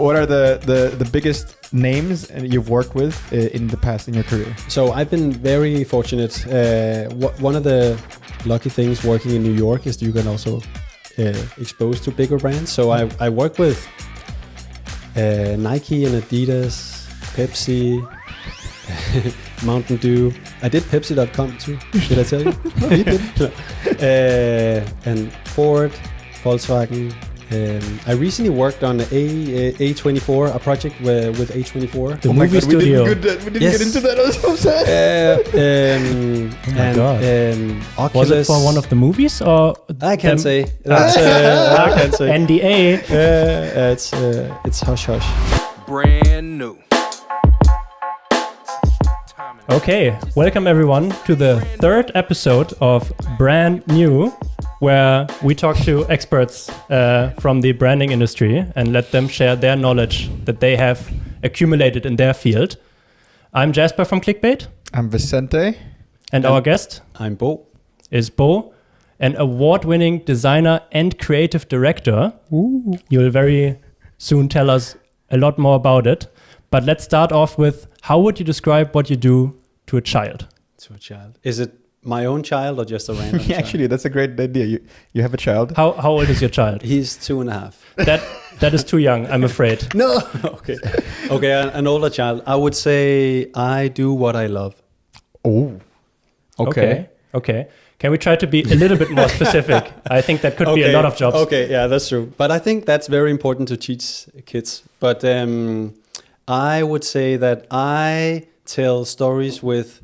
What are the biggest names you've worked with in the past in your career? So I've been very fortunate. One of the lucky things working in New York is you can also expose to bigger brands. So I work with Nike and Adidas, Pepsi, Mountain Dew. I did Pepsi.com too. Did I tell you? No, you didn't. And Ford, Volkswagen. I recently worked on A24, a project with A24. The movie studio. We didn't get into that. I was so sad. Oh my God. Oculus. Was it for one of the movies or? I can't say. I can't say. NDA. It's hush hush. Brand new. Okay, welcome everyone to the third episode of Brand New, where we talk to experts from the branding industry and let them share their knowledge that they have accumulated in their field. I'm Jasper from Klickbait. I'm Vicente. And our guest I'm Bo. is Bo, an award-winning designer and creative director. Ooh. You'll very soon tell us a lot more about it. But let's start off with, how would you describe what you do to a child? To a child. Is it my own child or just a random child? Actually, that's a great idea. You have a child. How old is your child? He's 2.5. That is too young, I'm afraid. No. Okay, an older child. I would say I do what I love. Oh. Okay. Can we try to be a little bit more specific? I think that could be a lot of jobs. Okay, yeah, that's true. But I think that's very important to teach kids. But I would say that I tell stories with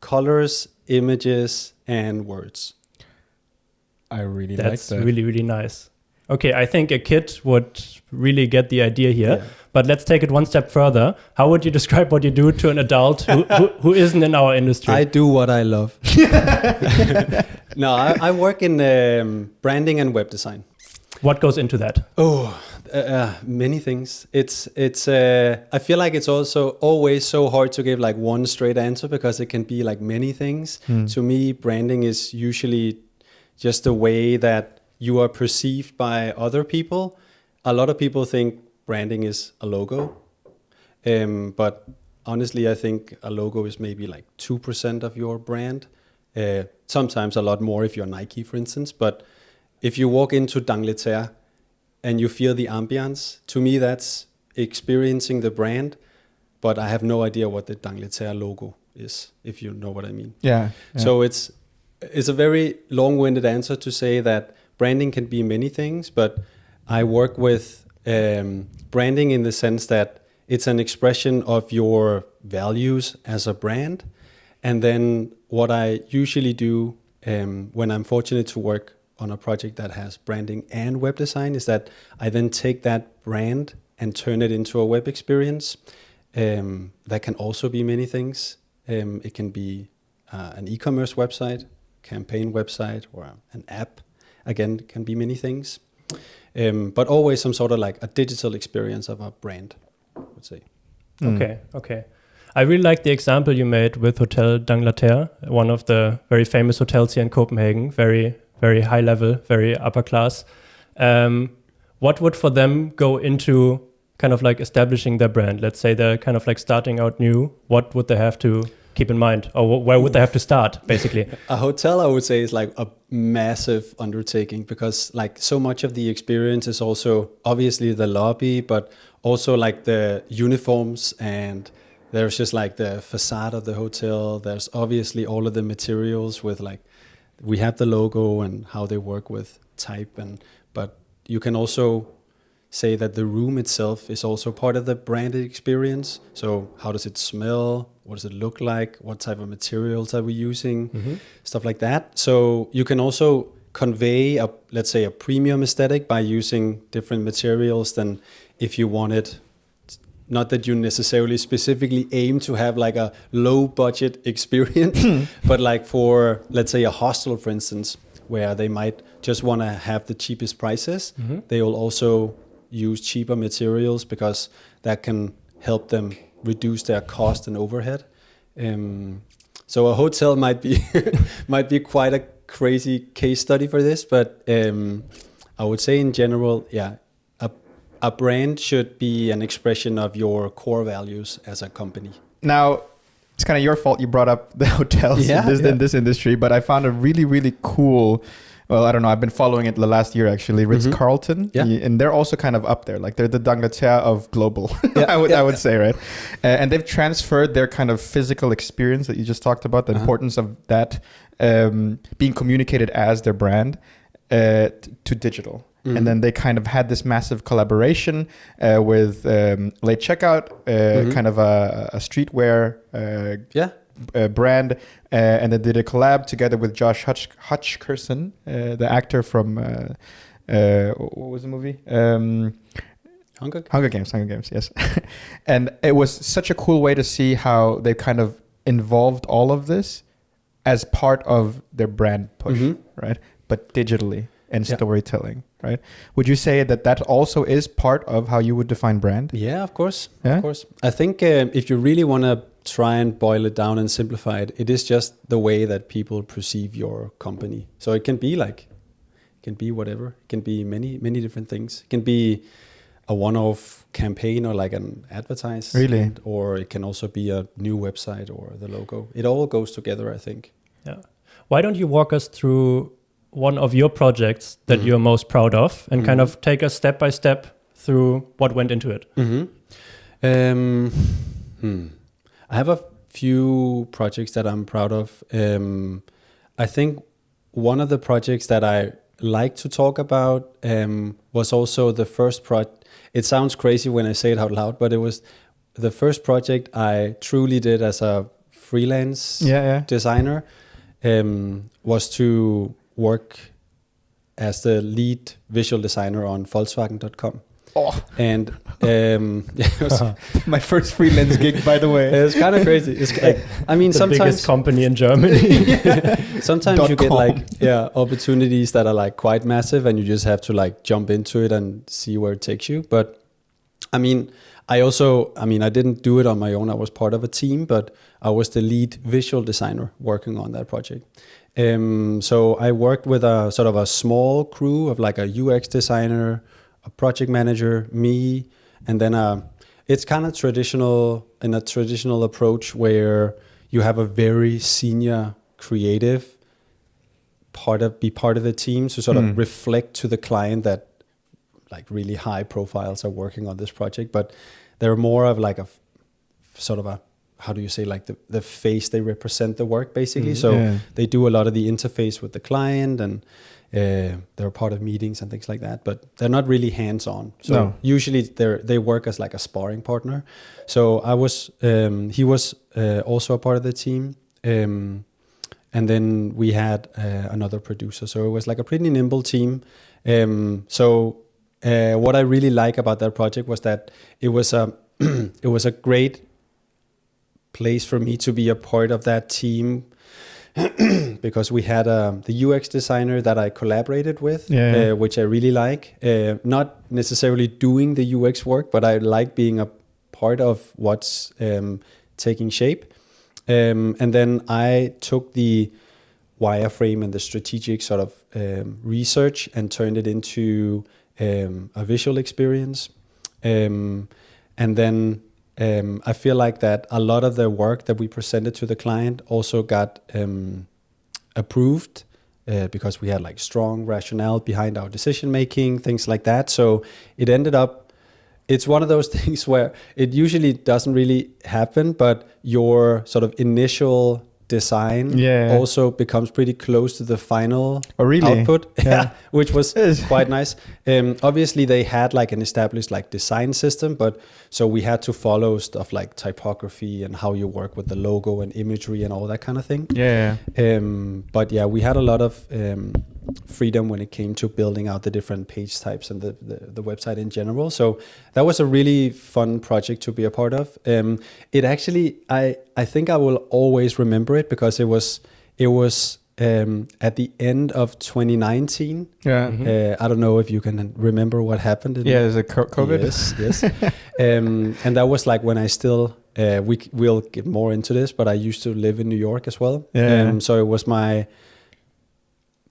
colors, images, and words. I really That's like that. really, really nice. Okay, I think a kid would really get the idea here. Yeah. But let's take it one step further. How would you describe what you do to an adult who isn't in our industry? I do what I love. No, I work in branding and web design. What goes into that? Oh, many things. It's. I feel like it's also always so hard to give like one straight answer because it can be like many things. To me, branding is usually just the way that you are perceived by other people. A lot of people think branding is a logo, but honestly, I think a logo is maybe like 2% of your brand. Sometimes a lot more if you're Nike, for instance. But if you walk into d'Angleterre and you feel the ambience, to me that's experiencing the brand, but I have no idea what the d'Angleterre logo is, if you know what I mean. Yeah. So it's a very long-winded answer to say that branding can be many things, but I work with branding in the sense that it's an expression of your values as a brand. And then what I usually do when I'm fortunate to work on a project that has branding and web design is that I then take that brand and turn it into a web experience. That can also be many things. It can be an e-commerce website, campaign website, or an app. Again, it can be many things. But always some sort of like a digital experience of a brand, I would say. Okay. I really like the example you made with Hotel d'Angleterre, one of the very famous hotels here in Copenhagen, very, very high level, very upper class. What would for them go into kind of like establishing their brand? Let's say they're kind of like starting out new. What would they have to keep in mind? Or where would they have to start, basically? A hotel, I would say, is like a massive undertaking because like so much of the experience is also obviously the lobby, but also like the uniforms, and there's just like the facade of the hotel. There's obviously all of the materials with like, we have the logo and how they work with type, but you can also say that the room itself is also part of the branded experience. So how does it smell? What does it look like? What type of materials are we using? Stuff like that. So you can also convey let's say a premium aesthetic by using different materials than if you wanted. Not that you necessarily specifically aim to have like a low budget experience, but like for, let's say, a hostel, for instance, where they might just want to have the cheapest prices. They will also use cheaper materials because that can help them reduce their cost and overhead. So a hotel might be quite a crazy case study for this, but I would say in general, a brand should be an expression of your core values as a company. Now, it's kind of your fault you brought up the hotels in this industry, but I found a really, really cool. Well, I don't know. I've been following it the last year actually. Ritz-Carlton, and they're also kind of up there. Like they're the d'Angleterre of global. I would say, right? And they've transferred their kind of physical experience that you just talked about, the importance of that being communicated as their brand to digital. And then they kind of had this massive collaboration with Late Checkout, kind of a streetwear brand, and they did a collab together with Josh Hutcherson, the actor from what was the movie? Hunger Games, yes. And it was such a cool way to see how they kind of involved all of this as part of their brand push, right? But digitally and storytelling, right? Would you say that also is part of how you would define brand? Yeah, of course. Yeah? Of course. I think if you really want to try and boil it down and simplify it, it is just the way that people perceive your company. So it can be whatever. It can be many different things. It can be a one-off campaign or like an advertisement. Really? Or it can also be a new website or the logo. It all goes together, I think. Yeah. Why don't you walk us through one of your projects that you're most proud of and kind of take us step by step through what went into it? I have a few projects that I'm proud of. I think one of the projects that I like to talk about was also the first project. It sounds crazy when I say it out loud, but it was the first project I truly did as a freelance designer, was to work as the lead visual designer on Volkswagen.com. Oh. And it was my first freelance gig, by the way. It's kind of crazy. It's like, I mean, the sometimes biggest company in Germany. sometimes you get like opportunities that are like quite massive, and you just have to like jump into it and see where it takes you. But I mean, I didn't do it on my own. I was part of a team, but I was the lead visual designer working on that project. So I worked with a sort of a small crew of like a UX designer, a project manager, me, and then it's kind of traditional approach where you have a very senior creative be part of the team to sort of reflect to the client that like really high profiles are working on this project, but they're more of like a sort of a, how do you say, like the face, they represent the work basically. They do a lot of the interface with the client, and they're part of meetings and things like that, but they're not really hands-on. So usually they work as like a sparring partner. So he was also a part of the team. And then we had another producer. So it was like a pretty nimble team. What I really like about that project was that it was a great place for me to be a part of that team, because we had the UX designer that I collaborated with, which I really like. Not necessarily doing the UX work, but I like being a part of what's taking shape. And then I took the wireframe and the strategic sort of research and turned it into a visual experience. And then I feel like that a lot of the work that we presented to the client also got approved because we had like strong rationale behind our decision making, things like that. So it ended up, it's one of those things where it usually doesn't really happen, but your sort of initial design also becomes pretty close to the final output, which was quite nice. Obviously they had like an established like design system, but so we had to follow stuff like typography and how you work with the logo and imagery and all that kind of thing. But yeah, we had a lot of freedom when it came to building out the different page types and the website in general. So that was a really fun project to be a part of. It actually, I think I will always remember it because it was at the end of 2019. I don't know if you can remember what happened. Is it COVID? Yes. And that was like when I still, we'll get more into this, but I used to live in New York as well. So it was my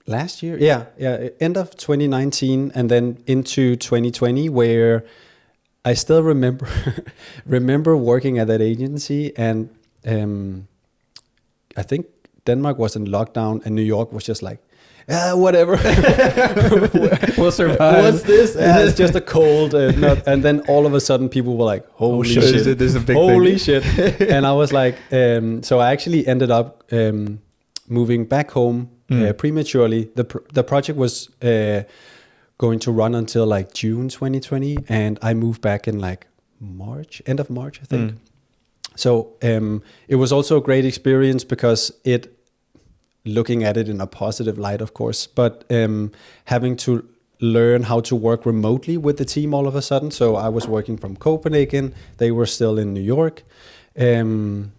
last year. Yeah, end of 2019 and then into 2020, where I still remember working at that agency, and I think Denmark was in lockdown and New York was just like, whatever. We'll survive. What's this? It's just a cold. And then all of a sudden people were like, holy shit. This is a big holy thing. shit. And I was like, so I actually ended up moving back home prematurely. The project was going to run until like June 2020. And I moved back in like end of March, I think. So it was also a great experience because looking at it in a positive light, of course, but having to learn how to work remotely with the team all of a sudden. So I was working from Copenhagen, they were still in New York. And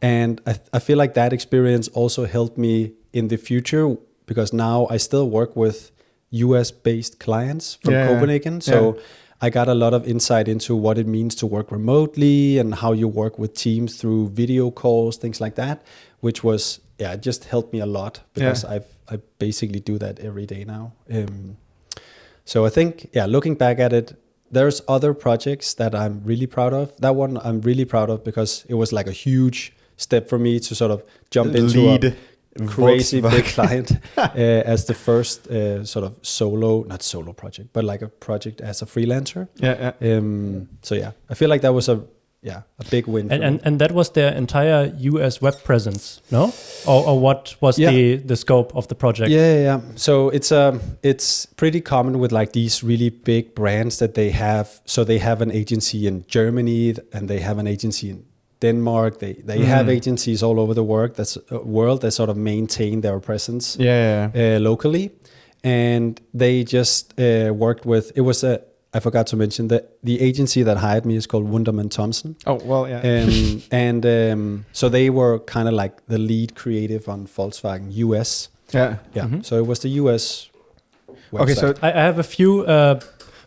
I feel like that experience also helped me in the future, because now I still work with US-based clients from Copenhagen. So I got a lot of insight into what it means to work remotely and how you work with teams through video calls, things like that, which was, it just helped me a lot, because I basically do that every day now. So I think, looking back at it, there's other projects that I'm really proud of. That one I'm really proud of because it was like a huge step for me to sort of jump into a crazy Volkswagen. big client as the first sort of not solo project, but like a project as a freelancer. So I feel like that was a big win. And that was their entire US web presence, no? Or what was the scope of the project? Yeah. So it's pretty common with like these really big brands that they have. So they have an agency in Germany and they have an agency in Denmark. They have agencies all over the world that sort of maintain their presence locally. And they just worked with, I forgot to mention that the agency that hired me is called Wunderman Thompson. Oh, well, yeah. So they were kind of like the lead creative on Volkswagen US. Yeah. So it was the US website. Okay, so I have a few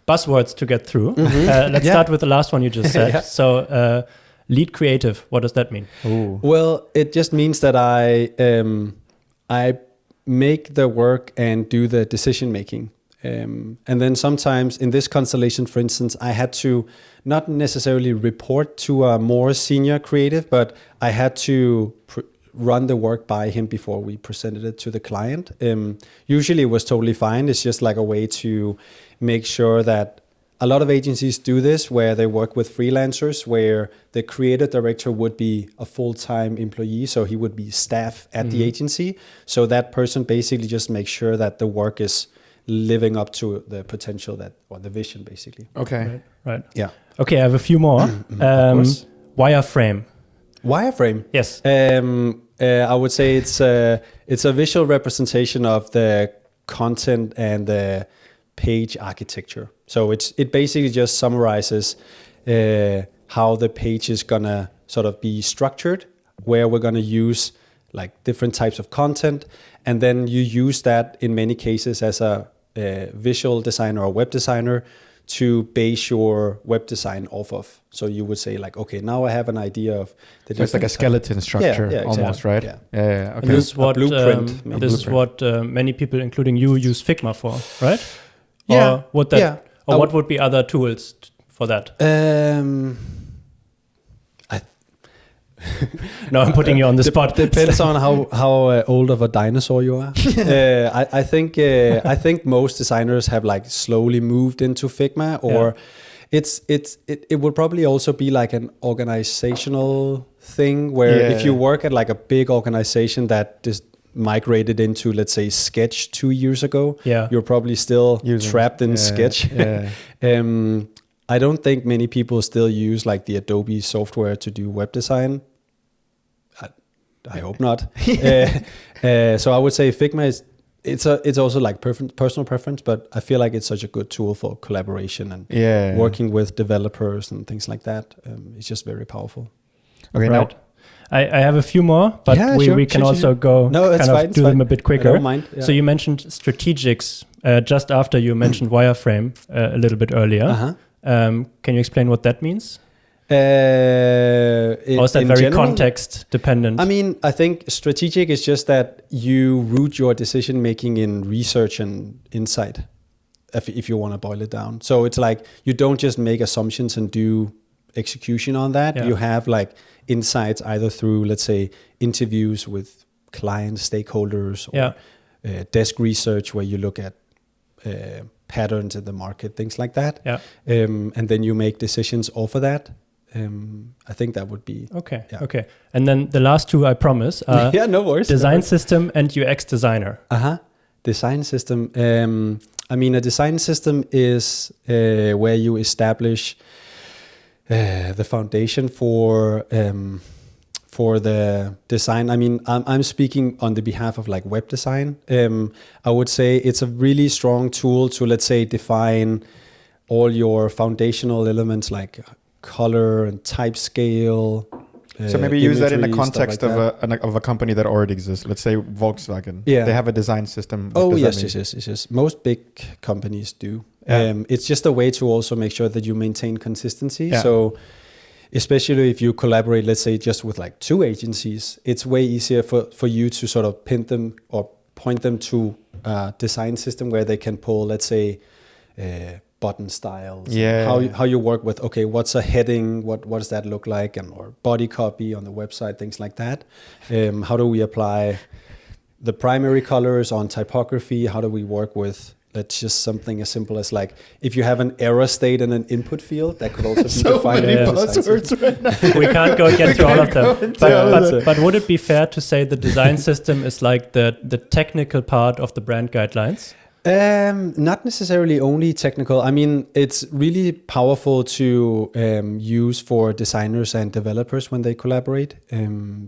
buzzwords to get through. Let's start with the last one you just said. So lead creative, what does that mean? Ooh. Well, it just means that I make the work and do the decision making. And then sometimes in this constellation, for instance, I had to not necessarily report to a more senior creative, but I had to run the work by him before we presented it to the client. Usually it was totally fine. It's just like a way to make sure that a lot of agencies do this, where they work with freelancers, where the creative director would be a full-time employee, so he would be staff at the agency. So that person basically just makes sure that the work is living up to the potential or the vision, basically. Okay. Right. Yeah. Okay, I have a few more. Wireframe. Wireframe. Yes. I would say it's a visual representation of the content and the page architecture. So it basically just summarizes how the page is gonna sort of be structured, where we're gonna use like different types of content, and then you use that in many cases as a visual designer or web designer to base your web design off of. So you would say like, okay, now I have an idea of the. So it's like a skeleton structure, almost, right? Yeah. Okay. And this is what blueprint. Is what many people, including you, use Figma for, right? Yeah. Or would that? Or what would be other tools for that? No, I'm putting you on the spot. Depends on how old of a dinosaur you are. I think most designers have like slowly moved into Figma, or it would probably also be like an organizational thing where if you work at like a big organization that just migrated into, let's say, Sketch 2 years ago, you're probably still trapped in Sketch. I don't think many people still use like the Adobe software to do web design. I hope not. So I would say Figma it's also like personal preference, but I feel like it's such a good tool for collaboration and working with developers and things like that. It's just very powerful. Okay, right. Now I have a few more, but we can also go do them a bit quicker. I don't mind. Yeah. So you mentioned strategics just after you mentioned wireframe a little bit earlier. Can you explain what that means? Or is that very context dependent? I mean, I think strategic is just that you root your decision making in research and insight, if you want to boil it down. So it's like you don't just make assumptions and do execution on that. You have like insights either through, let's say, interviews with clients, stakeholders, or desk research where you look at patterns in the market, things like that. And then you make decisions off of that. I think that would be okay. And then the last two, I promise, are no worries. Design system and UX designer. Design system. I mean, a design system is where you establish the foundation for the design. I mean, I'm speaking on the behalf of like web design. I would say it's a really strong tool to, let's say, define all your foundational elements like color and type scale. So maybe use that in the context of a company that already exists. Let's say Volkswagen. Yeah. They have a design system. Yes. Most big companies do. It's just a way to also make sure that you maintain consistency. Yeah. So especially if you collaborate, let's say just with like two agencies, it's way easier for you to sort of pin them or point them to a design system where they can pull, let's say, button styles, how you work with, okay, what's a heading, what does that look like, and or body copy on the website, things like that. How do we apply the primary colors on typography? How do we work with, let's just something as simple as like, if you have an error state in an input field, that could also be so defined. Many buzzwords right now. We can't get through all of them. But would it be fair to say the design system is like the technical part of the brand guidelines? Not necessarily only technical. I mean, it's really powerful to use for designers and developers when they collaborate,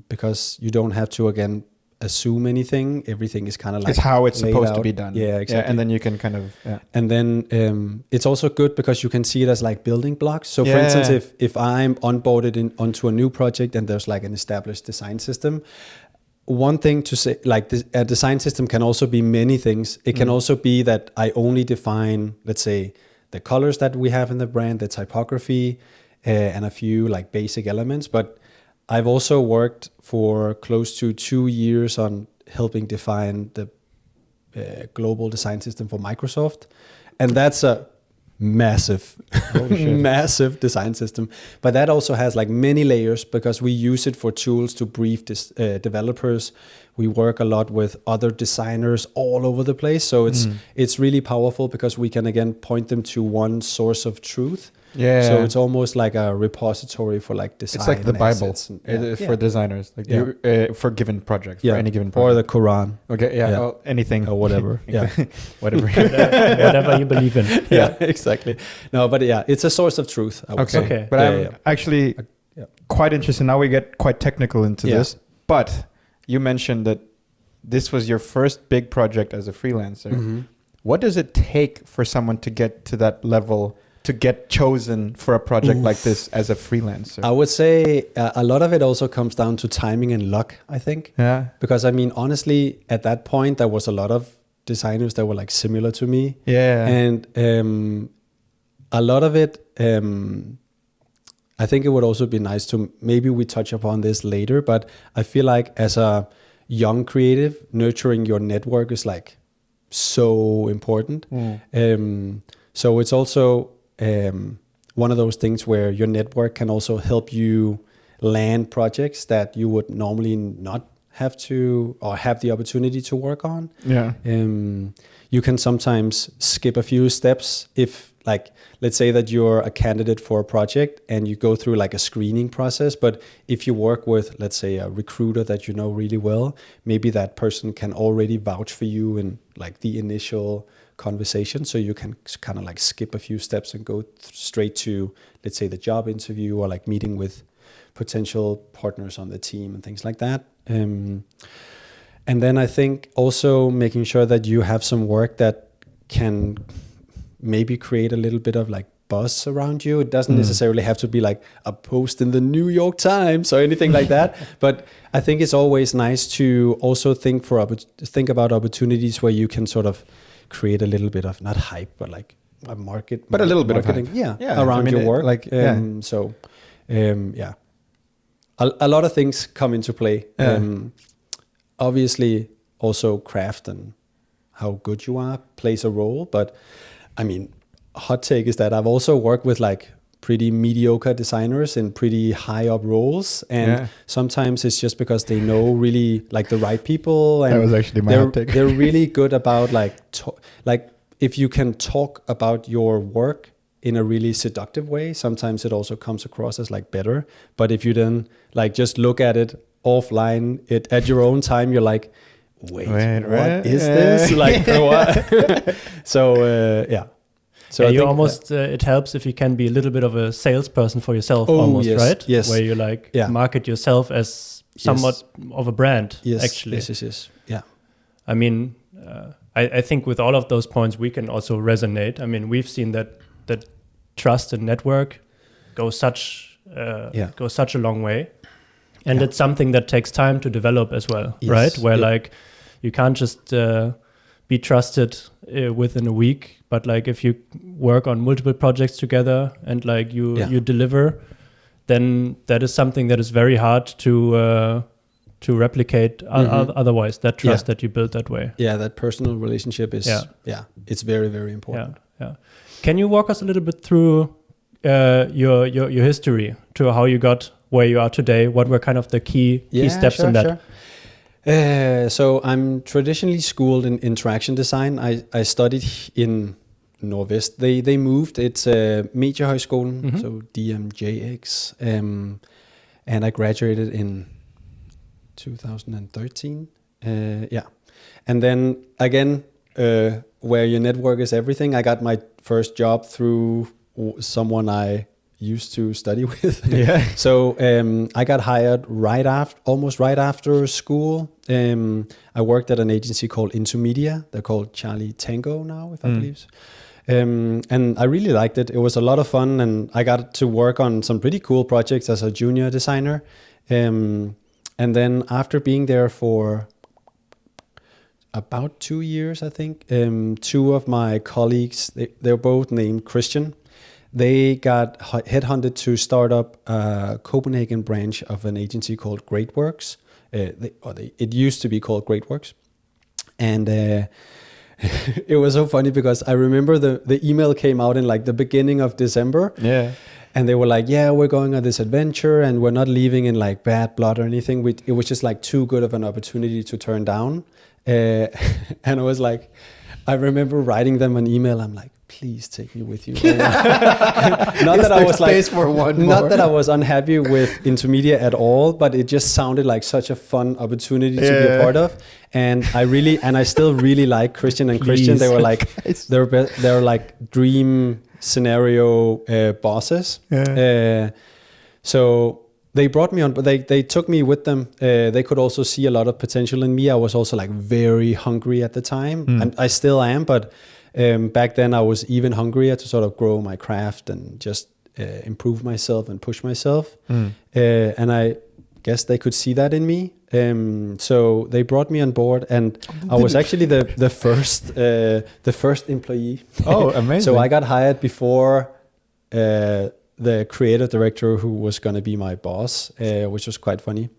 because you don't have to, again, assume anything. Everything is kind of like it's how it's supposed to be done. Yeah, exactly. Yeah, and then you can kind of and then it's also good because you can see it as like building blocks. So for instance, if I'm onboarded onto a new project and there's like an established design system, one thing to say, like a design system can also be many things. It can also be that I only define, let's say, the colors that we have in the brand, the typography, and a few like basic elements. But I've also worked for close to 2 years on helping define the global design system for Microsoft. And that's a massive design system, but that also has like many layers because we use it for tools to brief developers. We work a lot with other designers all over the place, so it's really powerful because we can again point them to one source of truth. So it's almost like a repository for like design. It's like the Bible for designers, like for given projects, for any given project. Or the Quran. Okay, or anything or whatever. Whatever. Whatever you believe in. Exactly. No, but it's a source of truth, I would say. Okay. But I'm actually quite interested. Now we get quite technical into this. But you mentioned that this was your first big project as a freelancer. Mm-hmm. What does it take for someone to get to that level, to get chosen for a project like this as a freelancer? I would say a lot of it also comes down to timing and luck, I think. Yeah. Because I mean, honestly, at that point, there was a lot of designers that were like similar to me. Yeah. And a lot of it, I think it would also be nice to, maybe we touch upon this later, but I feel like as a young creative, nurturing your network is like so important. So it's also one of those things where your network can also help you land projects that you would normally not have to or have the opportunity to work on. Yeah. You can sometimes skip a few steps if, like, let's say that you're a candidate for a project and you go through like a screening process, but if you work with, let's say, a recruiter that you know really well, maybe that person can already vouch for you in like the initial conversation, so you can kind of like skip a few steps and go straight to, let's say, the job interview or like meeting with potential partners on the team and things like that. And then I think also making sure that you have some work that can maybe create a little bit of like buzz around you. It doesn't necessarily have to be like a post in the New York Times or anything like that. But I think it's always nice to also think about opportunities where you can sort of create a little bit of, not hype, but like a market, but a little bit of hype. around your work. Like, So A lot of things come into play. Obviously, also craft and how good you are plays a role. But I mean, hot take is that I've also worked with like pretty mediocre designers in pretty high up roles, and sometimes it's just because they know really like the right people, and that was actually my hot take. They're really good about like if you can talk about your work in a really seductive way, sometimes it also comes across as like better. But if you then like just look at it offline, at your own time, you're like, wait what is this? Like what? So So you almost it helps if you can be a little bit of a salesperson for yourself, almost, right? Yes. Where you like market yourself as somewhat of a brand. Yes. Actually. Yes. Yeah. I mean, I think with all of those points we can also resonate. I mean, we've seen that trust and network go such a long way, and it's something that takes time to develop as well, right? Where like you can't just be trusted within a week, but like if you work on multiple projects together and like you deliver, then that is something that is very hard to replicate otherwise, that trust that you build that way. Yeah, that personal relationship is it's very, very important. Yeah. Can you walk us a little bit through your history, to how you got where you are today? What were kind of the key steps in that? Sure. So I'm traditionally schooled in interaction design. I studied in Nordvest. They moved. It's Mediehøjskolen, so DMJX. And I graduated in 2013. And then again, where your network is everything, I got my first job through someone I used to study with. So I got hired almost right after school. I worked at an agency called Intermedia. They're called Charlie Tango now, if I believe. And I really liked it. It was a lot of fun, and I got to work on some pretty cool projects as a junior designer. And then after being there for about 2 years, I think, two of my colleagues, they're both named Christian. They got headhunted to start up a Copenhagen branch of an agency called Great Works. It used to be called Great Works. And it was so funny because I remember the email came out in like the beginning of December. Yeah. And they were like, yeah, we're going on this adventure and we're not leaving in like bad blood or anything. It was just like too good of an opportunity to turn down. And I was like, I remember writing them an email. I'm like, please take me with you. Not that I was like, not that I was unhappy with Intermedia at all, but it just sounded like such a fun opportunity to be a part of. And I still really like Christian and Christian. They were like, they're like dream scenario bosses. So they brought me on, but they took me with them. They could also see a lot of potential in me. I was also like very hungry at the time. I still am, but back then I was even hungrier to sort of grow my craft and just improve myself and push myself. And I guess they could see that in me. So they brought me on board, and I was actually the first employee. Oh, amazing! So I got hired before the creative director, who was going to be my boss, which was quite funny.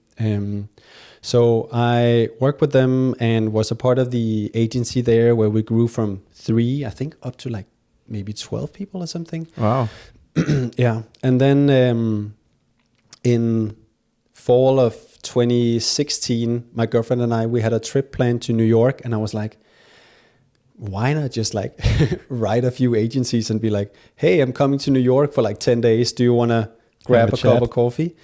So I worked with them and was a part of the agency there, where we grew from 3, I think, up to like maybe 12 people or something. Wow. Yeah. And then in fall of 2016, my girlfriend and I, we had a trip planned to New York, and I was like, why not just like write a few agencies and be like, hey, I'm coming to New York for like 10 days. Do you want to grab a cup of coffee?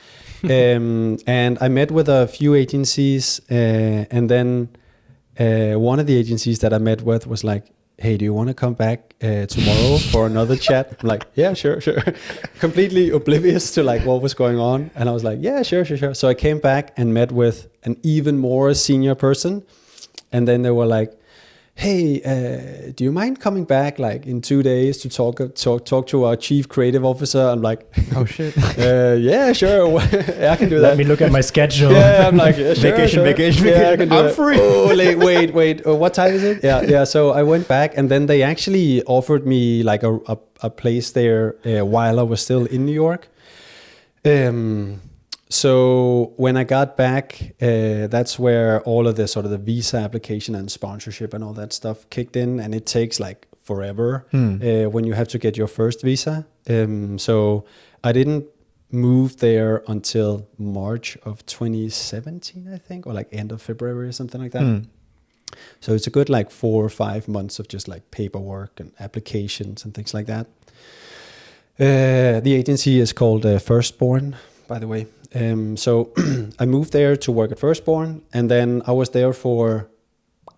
And I met with a few agencies, and then one of the agencies that I met with was like, hey, do you want to come back tomorrow for another chat? I'm like, yeah, sure. Completely oblivious to like what was going on. And I was like, yeah, sure. So I came back and met with an even more senior person. And then they were like, hey, do you mind coming back like in 2 days to talk to our chief creative officer? I'm like, oh shit. Yeah, sure. I can do that. Let me look at my schedule. Yeah, I'm like, yeah, sure. Vacation. Yeah, I can do I'm that. free. Oh, wait. What time is it? Yeah. So I went back, and then they actually offered me like a place there while I was still in New York. So when I got back, that's where all of the sort of the visa application and sponsorship and all that stuff kicked in, and it takes like forever when you have to get your first visa. So I didn't move there until March of 2017, I think, or like end of February or something like that. So it's a good like 4 or 5 months of just like paperwork and applications and things like that. The agency is called Firstborn, by the way. So I moved there to work at Firstborn, and then I was there for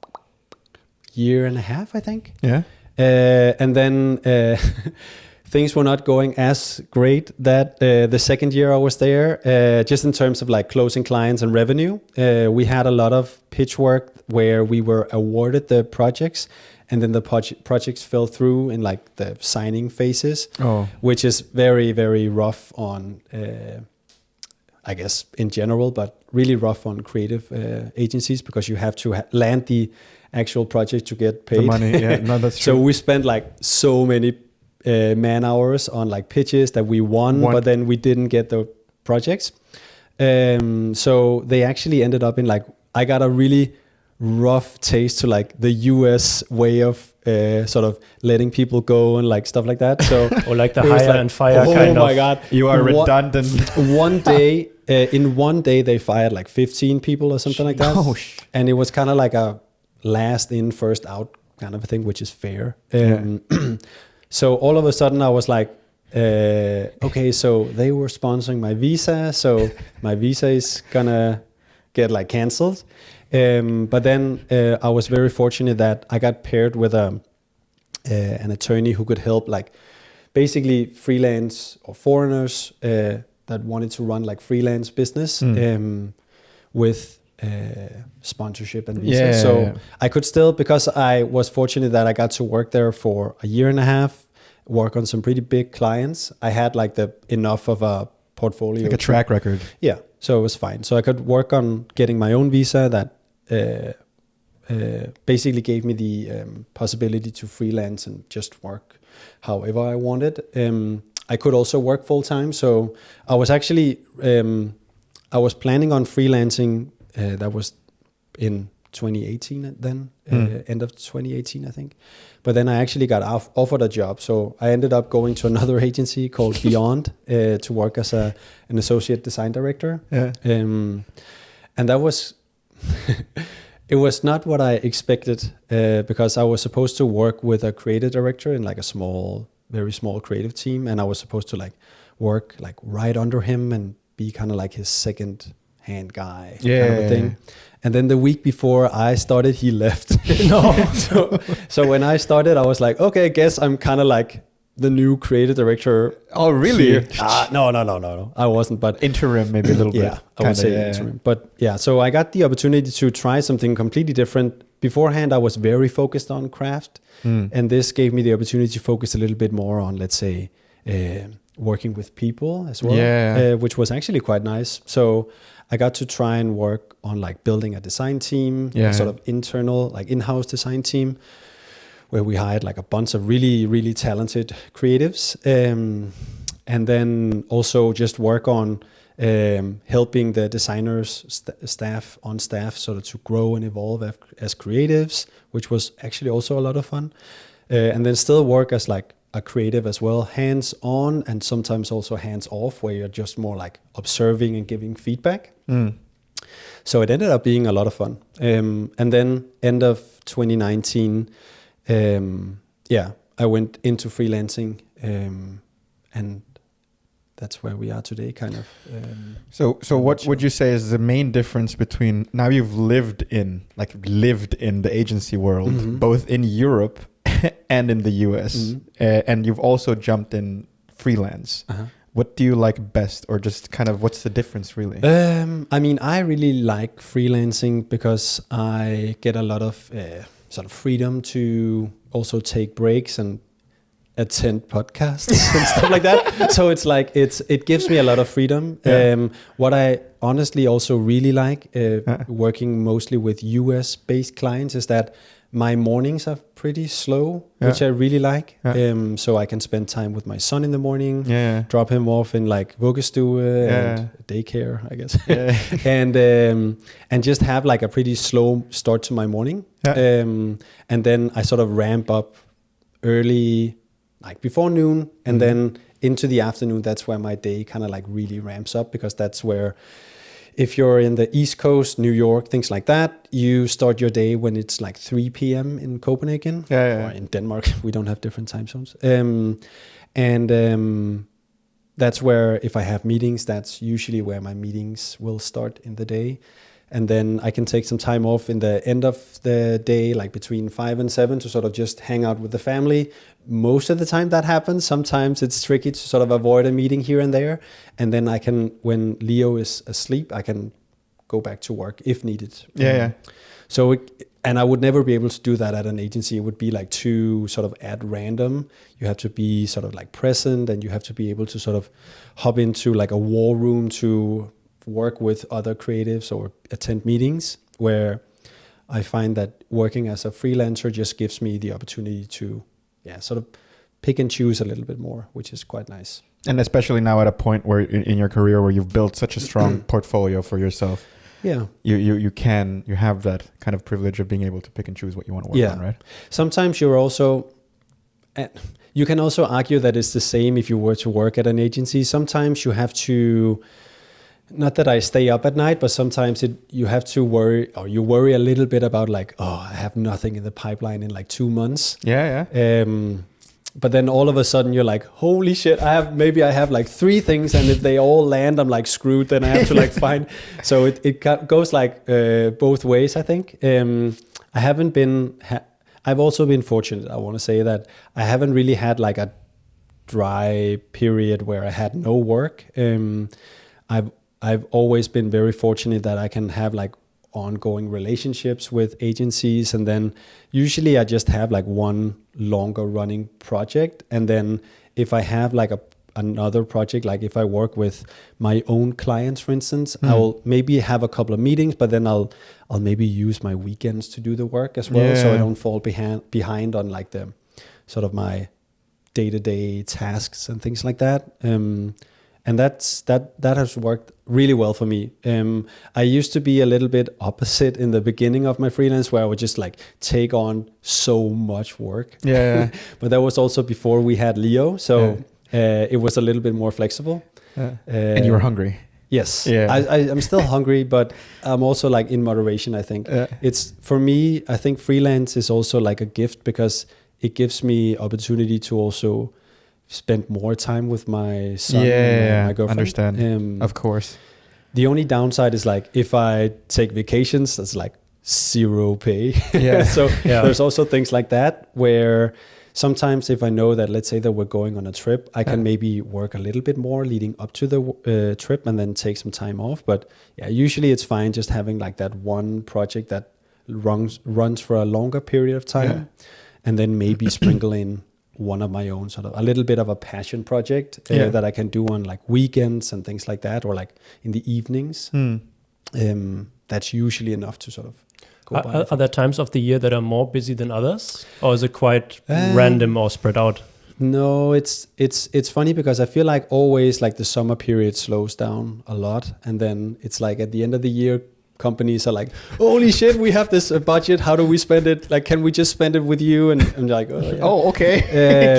a year and a half, I think. Yeah. And then things were not going as great that the second year I was there, just in terms of like closing clients and revenue. We had a lot of pitch work where we were awarded the projects, and then the projects fell through in like the signing phases, which is very, very rough on, I guess, in general, but really rough on creative agencies, because you have to land the actual project to get paid. The money, yeah, no, that's true. So we spent like so many man hours on like pitches that we won, but then we didn't get the projects. So they actually ended up in like, I got a really rough taste to like the US way of sort of letting people go and like stuff like that. So or like the hire like, and fire kind of. Oh my God. You are redundant. One day, in one day they fired like 15 people or something like that. And it was kind of like a last in, first out kind of a thing, which is fair. So all of a sudden I was like, okay, so they were sponsoring my visa, so my visa is gonna get like canceled. But then I was very fortunate that I got paired with an attorney who could help like basically freelance or foreigners that wanted to run like freelance business with sponsorship and visa. So I could still, because I was fortunate that I got to work there for a year and a half, work on some pretty big clients. I had like enough of a portfolio. Like a track record. Yeah, so it was fine. So I could work on getting my own visa that basically gave me the possibility to freelance and just work however I wanted. I could also work full time. So I was actually, I was planning on freelancing. That was in 2018 then, end of 2018, I think. But then I actually got offered a job. So I ended up going to another agency called Beyond to work as an associate design director. Yeah. And that was, it was not what I expected because I was supposed to work with a creative director in like a small, very small creative team. And I was supposed to like work like right under him and be kind of like his second hand guy kind of a thing. And then the week before I started, he left. So when I started, I was like, okay, I guess I'm kind of like the new creative director. Oh, really? No. I wasn't, but interim maybe a little bit. Yeah, I would say interim. But yeah, so I got the opportunity to try something completely different. Beforehand, I was very focused on craft. And this gave me the opportunity to focus a little bit more on, let's say, working with people as well, which was actually quite nice. So I got to try and work on like building a design team, a sort of internal, like in-house design team, where we hired like a bunch of really, really talented creatives. And then also just work on helping the designers staff sort of to grow and evolve as creatives, which was actually also a lot of fun. And then still work as like a creative as well, hands on and sometimes also hands off, where you're just more like observing and giving feedback. So it ended up being a lot of fun. And then end of 2019, I went into freelancing, and that's where we are today, kind of. So what would you say is the main difference between now you've lived in the agency world, both in Europe and in the US, and you've also jumped in freelance. What do you like best, or just kind of what's the difference really? I mean, I really like freelancing because I get a lot of sort of freedom to also take breaks and attend podcasts and stuff like that. So it's like it gives me a lot of freedom. What I honestly also really like working mostly with US based clients is that my mornings are pretty slow, which I really like. So I can spend time with my son in the morning, drop him off in like vuggestue and daycare, I guess, and just have like a pretty slow start to my morning. And then I sort of ramp up early, like before noon, and then into the afternoon. That's where my day kind of like really ramps up, because that's where, if you're in the East Coast, New York, things like that, you start your day when it's like 3 p.m. in Copenhagen, or in Denmark. We don't have different time zones. That's where, if I have meetings, that's usually where my meetings will start in the day. And then I can take some time off in the end of the day, like between 5 and 7, to sort of just hang out with the family. Most of the time that happens. Sometimes it's tricky to sort of avoid a meeting here and there. And then I can, when Leo is asleep, I can go back to work if needed. So, and I would never be able to do that at an agency. It would be like too sort of at random. You have to be sort of like present, and you have to be able to sort of hop into like a war room to work with other creatives or attend meetings, where I find that working as a freelancer just gives me the opportunity to sort of pick and choose a little bit more, which is quite nice. And especially now at a point where in your career where you've built such a strong portfolio for yourself, you have that kind of privilege of being able to pick and choose what you want to work on, right? Sometimes you're also, you can also argue that it's the same if you were to work at an agency. Sometimes you have to, not that I stay up at night, but sometimes you have to worry, or you worry a little bit about like, oh, I have nothing in the pipeline in like 2 months. But then all of a sudden you're like, holy shit, I have like 3 things, and if they all land, I'm like screwed. Then I have to like find. So it goes like both ways, I think. I haven't been. I've also been fortunate. I want to say that I haven't really had like a dry period where I had no work. I've always been very fortunate that I can have like ongoing relationships with agencies, and then usually I just have like one longer running project, and then if I have like another project, like if I work with my own clients, for instance, I will maybe have a couple of meetings, but then I'll maybe use my weekends to do the work as well, so I don't fall behind on like the sort of my day-to-day tasks and things like that. And that has worked really well for me. I used to be a little bit opposite in the beginning of my freelance, where I would just like take on so much work. But that was also before we had Leo, so it was a little bit more flexible. And you were hungry. Yes, I'm still hungry, but I'm also like in moderation. I think it's, for me, I think freelance is also like a gift, because it gives me opportunity to also spend more time with my son and my girlfriend. Understand. Of course. The only downside is like, if I take vacations, that's like 0 pay. So there's also things like that, where sometimes if I know that, let's say that we're going on a trip, I can maybe work a little bit more leading up to the trip, and then take some time off. But usually it's fine just having like that one project that runs for a longer period of time, and then maybe sprinkle in one of my own, sort of a little bit of a passion project that I can do on like weekends and things like that, or like in the evenings. That's usually enough to sort of go by. Are there times of the year that are more busy than others, or is it quite random or spread out? No, it's funny, because I feel like always like the summer period slows down a lot, and then it's like at the end of the year, companies are like, holy shit, we have this budget, how do we spend it? Like, can we just spend it with you? And I'm like, okay.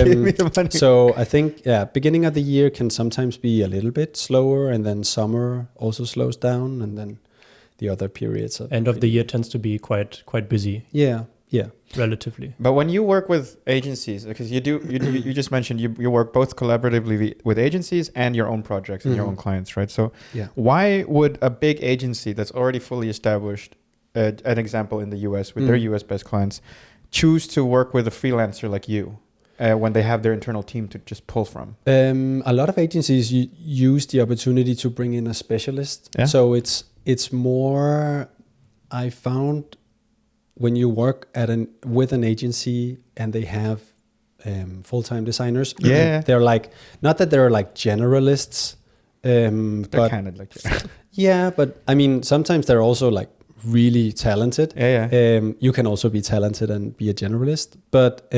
Give me the money. So I think beginning of the year can sometimes be a little bit slower, and then summer also slows down, and then the other periods end of the year tends to be quite busy. Relatively. But when you work with agencies, because you just mentioned you work both collaboratively with agencies and your own projects and your own clients, right? So why would a big agency that's already fully established, an example in the US with their US based clients, choose to work with a freelancer like you when they have their internal team to just pull from? A lot of agencies use the opportunity to bring in a specialist. So it's more, I found, when you work with an agency and they have full-time designers, they're like, not that they're like generalists, they're kind of like but I mean, sometimes they're also like really talented. You can also be talented and be a generalist. But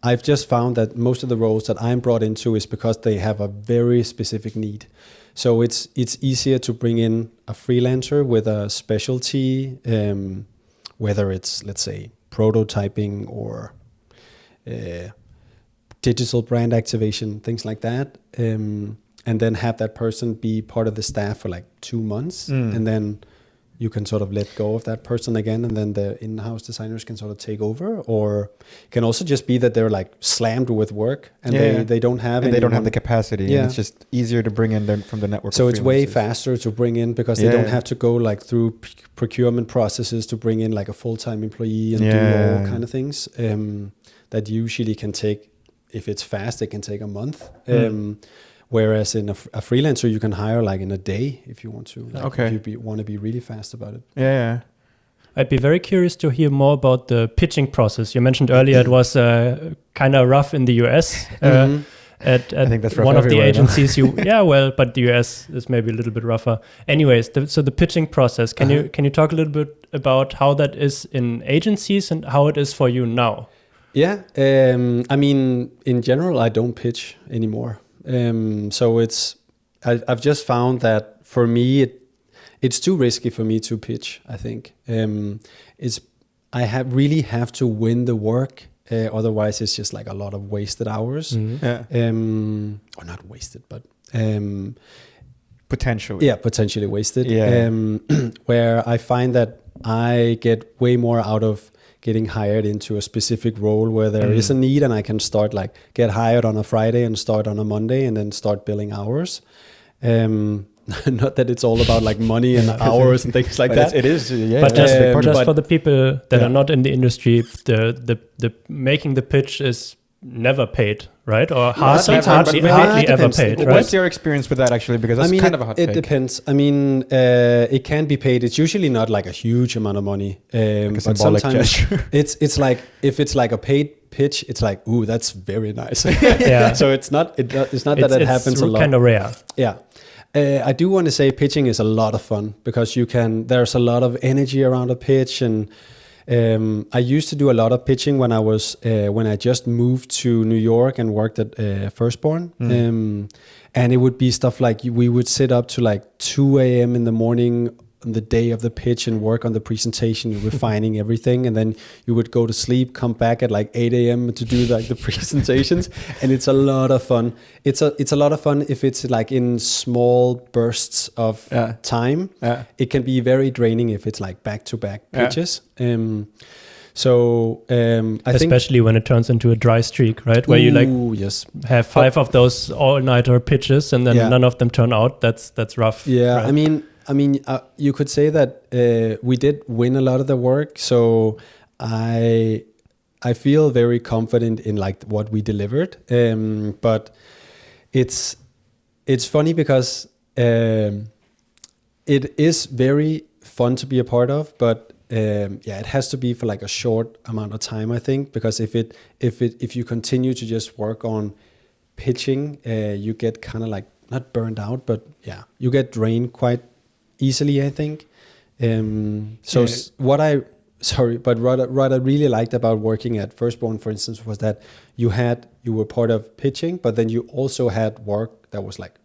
I've just found that most of the roles that I'm brought into is because they have a very specific need. So it's easier to bring in a freelancer with a specialty, whether it's, let's say, prototyping or digital brand activation, things like that. And then have that person be part of the staff for like 2 months. And then you can sort of let go of that person again, and then the in-house designers can sort of take over. Or it can also just be that they're like slammed with work and they don't have and they don't have the capacity. Yeah. And it's just easier to bring in from the network. So it's way faster to bring in because they don't have to go like through procurement processes to bring in like a full-time employee and do all kind of things that usually can take, if it's fast, it can take a month. Whereas in a freelancer, you can hire like in a day if you want to. Like if you want to be really fast about it. Yeah. I'd be very curious to hear more about the pitching process. You mentioned earlier it was kind of rough in the US. At I think that's rough one of the agencies, but the US is maybe a little bit rougher. Anyways, so the pitching process. Can you talk a little bit about how that is in agencies and how it is for you now? Yeah, I mean, in general, I don't pitch anymore. So I've just found that for me, it's too risky for me to pitch. I think I really have to win the work. Otherwise, it's just like a lot of wasted hours. Or not wasted, but potentially wasted. Where I find that I get way more out of getting hired into a specific role where there is a need, and I can start like get hired on a Friday and start on a Monday and then start billing hours. Not that it's all about like money and hours and things like that. It is, But just for the people that are not in the industry, the making the pitch is never paid, right? Or hardly ever paid. Right? What's your experience with that actually? Because that's kind of a hot take. It depends. I mean, it can be paid. It's usually not like a huge amount of money. Like but sometimes it's like if it's like a paid pitch, it's like, ooh, that's very nice. So it's not that it happens a lot. It's kind of rare. Yeah. I do want to say pitching is a lot of fun because there's a lot of energy around a pitch, and I used to do a lot of pitching when I just moved to New York and worked at Firstborn. And it would be stuff like we would sit up to like 2 a.m. in the morning on the day of the pitch and work on the presentation, refining everything, and then you would go to sleep, come back at like 8 a.m. to do like the presentations, and it's a lot of fun. It's a lot of fun if it's like in small bursts of time. It can be very draining if it's like back-to-back pitches. I think especially when it turns into a dry streak, right? Where you have 5 of those all-nighter pitches and then none of them turn out. That's rough. Yeah, right? I mean, you could say that we did win a lot of the work, so I feel very confident in like what we delivered. But it's funny because it is very fun to be a part of, but it has to be for like a short amount of time, I think, because if you continue to just work on pitching, you get kind of like not burned out, but you get drained quite easily, I think. What I really liked about working at Firstborn, for instance, was that you were part of pitching, but then you also had work that was like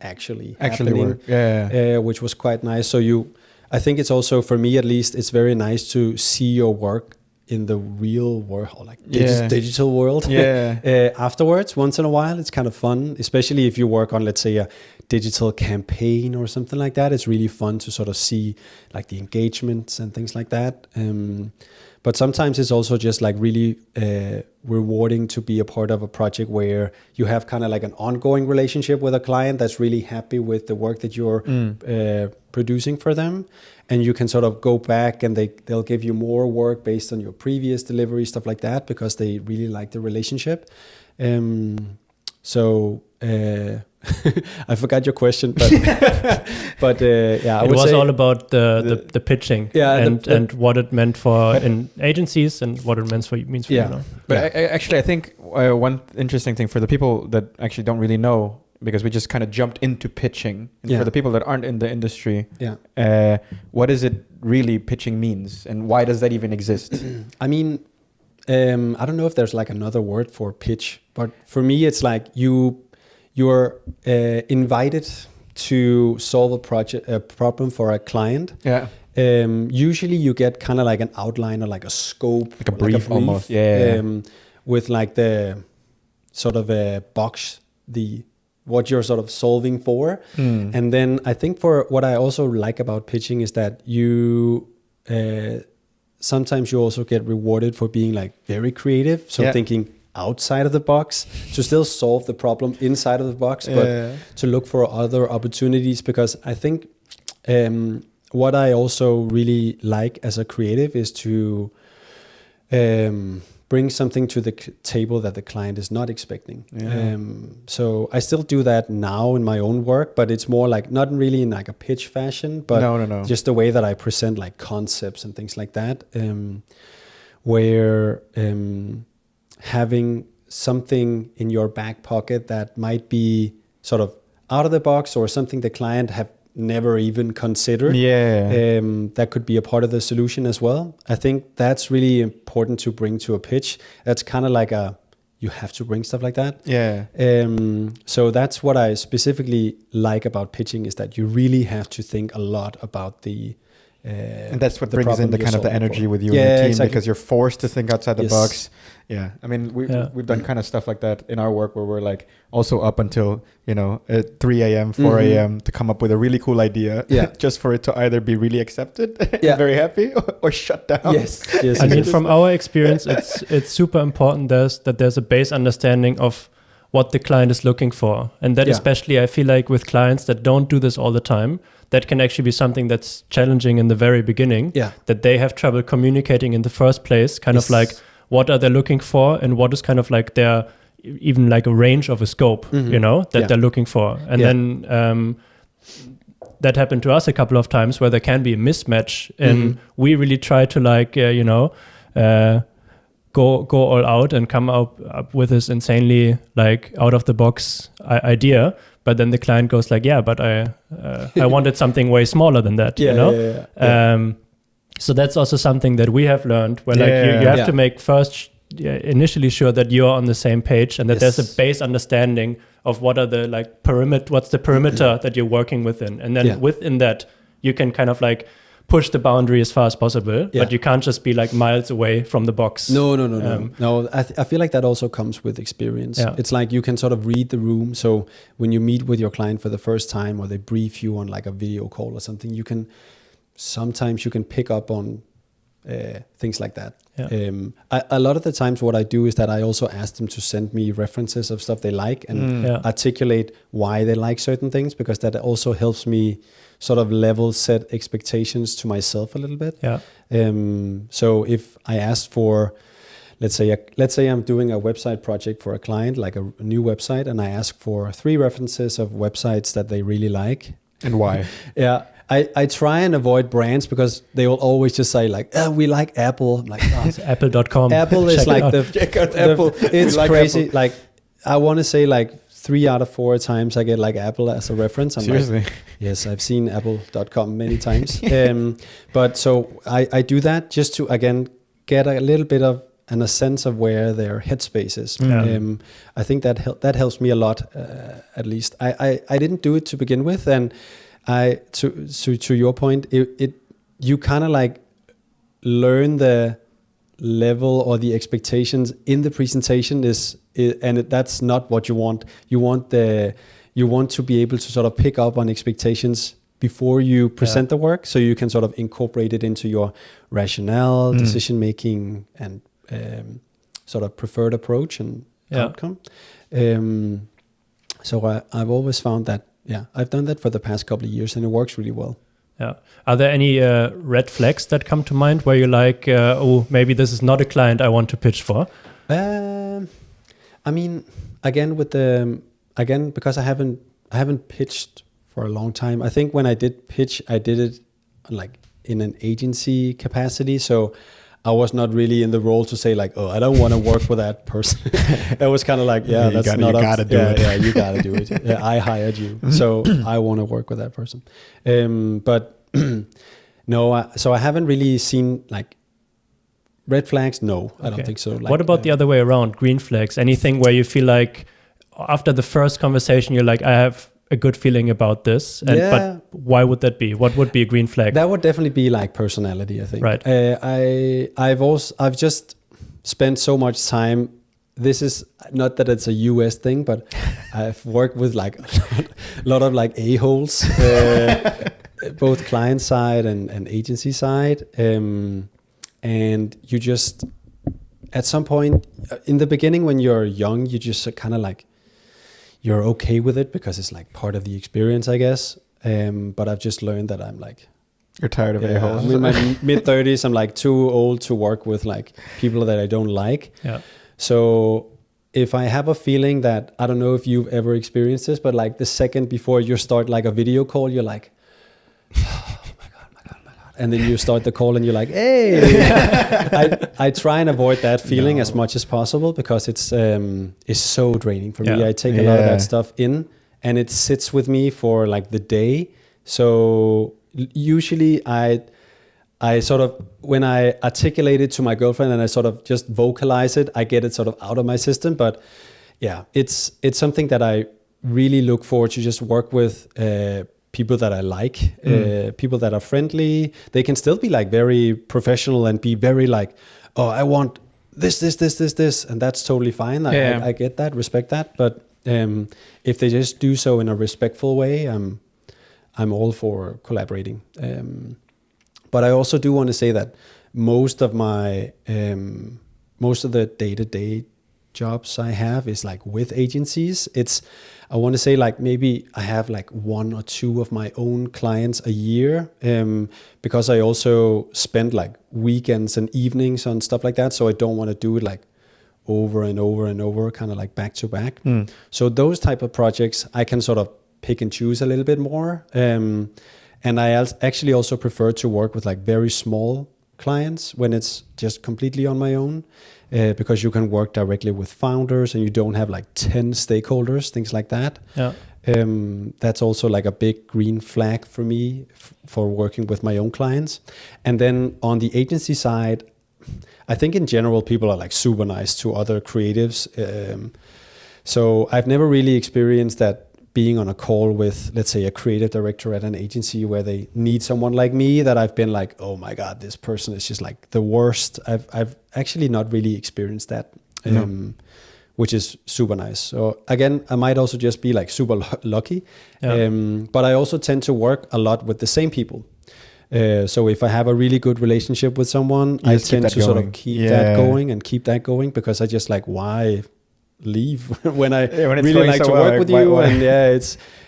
actually happening, work. Which was quite nice. So I think it's also, for me at least, it's very nice to see your work in the real world, or like digital world. Afterwards, once in a while, it's kind of fun, especially if you work on, let's say, a digital campaign or something like that. It's really fun to sort of see like the engagements and things like that. But sometimes it's also just like really rewarding to be a part of a project where you have kind of like an ongoing relationship with a client that's really happy with the work that you're producing for them. And you can sort of go back and they'll give you more work based on your previous delivery, stuff like that, because they really like the relationship. I forgot your question, but it was all about the pitching and what it meant for in agencies and what it means for you now. But I think one interesting thing for the people that actually don't really know because we just kind of jumped into pitching. And for the people that aren't in the industry, what is it really pitching means, and why does that even exist? I mean, I don't know if there's like another word for pitch, but for me, it's like you're invited to solve a problem for a client. Yeah. Usually you get kind of like an outline or like a scope, like a brief almost. Yeah. With like the sort of a box, what you're sort of solving for. And then I think for what I also like about pitching is that you sometimes you also get rewarded for being like very creative. So thinking outside of the box to still solve the problem inside of the box, but to look for other opportunities, because I think what I also really like as a creative is to bring something to the table that the client is not expecting. So I still do that now in my own work, but it's more like not really in like a pitch fashion, but just the way that I present like concepts and things like that, where having something in your back pocket that might be sort of out of the box or something the client have never even considered. That could be a part of the solution as well. I think that's really important to bring to a pitch. That's kind of like you have to bring stuff like that. So that's what I specifically like about pitching, is that you really have to think a lot about and that's what brings in the kind of the energy with you and your team, because you're forced to think outside the box. I mean, we've done kind of stuff like that in our work, where we're like also up until, at 3 a.m., 4 a.m. to come up with a really cool idea, just for it to either be really accepted, very happy, or shut down. Yes. I mean, from our experience, it's super important that there's a base understanding of what the client is looking for. And that especially, I feel like with clients that don't do this all the time, that can actually be something that's challenging in the very beginning, that they have trouble communicating in the first place, kind of like what are they looking for, and what is kind of like their, even like a range of a scope, that they're looking for. And then that happened to us a couple of times, where there can be a mismatch, and we really try to like, go all out and come up with this insanely like out of the box idea. But then the client goes like, but I wanted something way smaller than that, So that's also something that we have learned, where like you have to make first initially sure that you're on the same page, and that there's a base understanding of what are the like what's the perimeter that you're working within. And then within that, you can kind of like push the boundary as far as possible, but you can't just be like miles away from the box. No. I feel like that also comes with experience. It's like you can sort of read the room. So when you meet with your client for the first time, or they brief you on like a video call or something, sometimes you can pick up on things like that. A lot of the times what I do is that I also ask them to send me references of stuff they like, and articulate why they like certain things, because that also helps me sort of level set expectations to myself a little bit. So if I ask for, let's say I'm doing a website project for a client, like a new website, and I ask for 3 references of websites that they really like. And why? I try and avoid brands, because they will always just say like, we like Apple. I'm like, it's apple.com. Apple is like Apple. It's like crazy. Apple. Like, I want to say like 3 out of 4 times I get like Apple as a reference. I'm Seriously? Like, yes, I've seen apple.com many times. But so I do that just to, again, get a little bit of a sense of where their headspace is. I think that helps me a lot, at least. I didn't do it to begin with, and to your point, you kind of like learn the level or the expectations in the presentation that's not what you want. You want to be able to sort of pick up on expectations before you present the work, so you can sort of incorporate it into your rationale, decision making, and sort of preferred approach and outcome. So I've always found that. I've done that for the past couple of years, and it works really well. Are there any red flags that come to mind where you're like, maybe this is not a client I want to pitch for? I mean, again, because I haven't pitched for a long time. I think when I did pitch, I did it like in an agency capacity. So I was not really in the role to say like, oh, I don't want to work with that person. It was kind of like, yeah, that's not up. Gotta do it. Yeah, you gotta do it. Yeah, I hired you, so I want to work with that person. But no, so I haven't really seen like red flags. No, I don't think so. Like, what about the other way around? Green flags? Anything where you feel like after the first conversation, you're like, I have a good feeling about this, but why would that be? What would be a green flag? That would definitely be like personality, I think. Right. I've just spent so much time. This is not that it's a US thing, but I've worked with like a lot of like a-holes, both client side and agency side, and you just at some point in the beginning when you're young, you just kind of like. You're okay with it because it's like part of the experience, I guess. But I've just learned that I'm like... You're tired of a-holes. I'm in my mid-30s. I'm like too old to work with like people that I don't like. Yeah. So if I have a feeling that... I don't know if you've ever experienced this, but like the second before you start like a video call, you're like... Oh my God. And then you start the call and you're like, hey! I try and avoid that feeling as much as possible because it's so draining for me. I take a lot of that stuff in and it sits with me for like the day. So usually I sort of, when I articulate it to my girlfriend and I sort of just vocalize it, I get it sort of out of my system. But yeah, it's something that I really look forward to just work with people that I like, people that are friendly. They can still be like very professional and be very like, oh, I want this, and that's totally fine. I get that, respect that. But if they just do so in a respectful way, I'm all for collaborating. But I also do want to say that most of the day-to-day jobs I have is like with agencies. I want to say like maybe I have like 1 or 2 of my own clients a year, because I also spend like weekends and evenings on stuff like that. So I don't want to do it like over and over and over, kind of like back to back. So those type of projects I can sort of pick and choose a little bit more. And I actually also prefer to work with like very small clients when it's just completely on my own. Because you can work directly with founders and you don't have like 10 stakeholders, things like that. Yeah. That's also like a big green flag for me for working with my own clients. And then on the agency side, I think in general, people are like super nice to other creatives. So I've never really experienced that being on a call with, let's say, a creative director at an agency where they need someone like me, that I've been like, oh my God, this person is just like the worst. I've actually not really experienced that, which is super nice. So again, I might also just be like super lucky. But I also tend to work a lot with the same people. So if I have a really good relationship with someone, I tend to sort of keep that going and keep that going, because I just like, why leave when I really like to work with you? And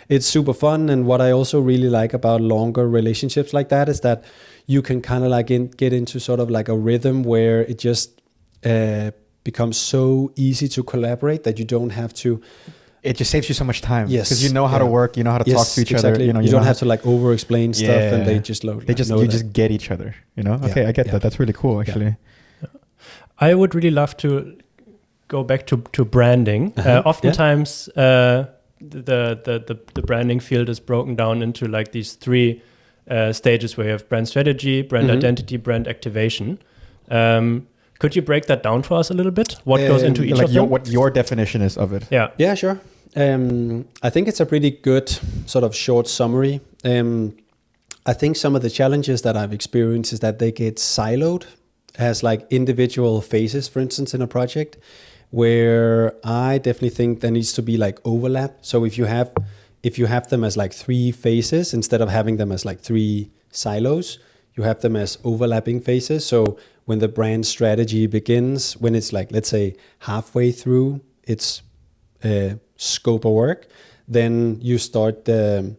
it's super fun. And what I also really like about longer relationships like that is that you can kind of like get into sort of like a rhythm where it just becomes so easy to collaborate that you don't have to. It just saves you so much time. Yes, because you know how to work, you know how to talk to each other. You don't have to like over explain stuff, and they just load. Just get each other. You know. Okay, I get that. That's really cool, actually. I would really love to go back to branding. Oftentimes, the branding field is broken down into like these 3 stages where you have brand strategy, brand identity, brand activation. Could you break that down for us a little bit? What goes into each of them? What your definition is of it? Yeah, sure. I think it's a pretty good sort of short summary. I think some of the challenges that I've experienced is that they get siloed as like individual phases, for instance, in a project, where I definitely think there needs to be like overlap. So if you have them as like 3 phases, instead of having them as like 3 silos, you have them as overlapping phases. So when the brand strategy begins, when it's like, let's say, halfway through its scope of work, then you start the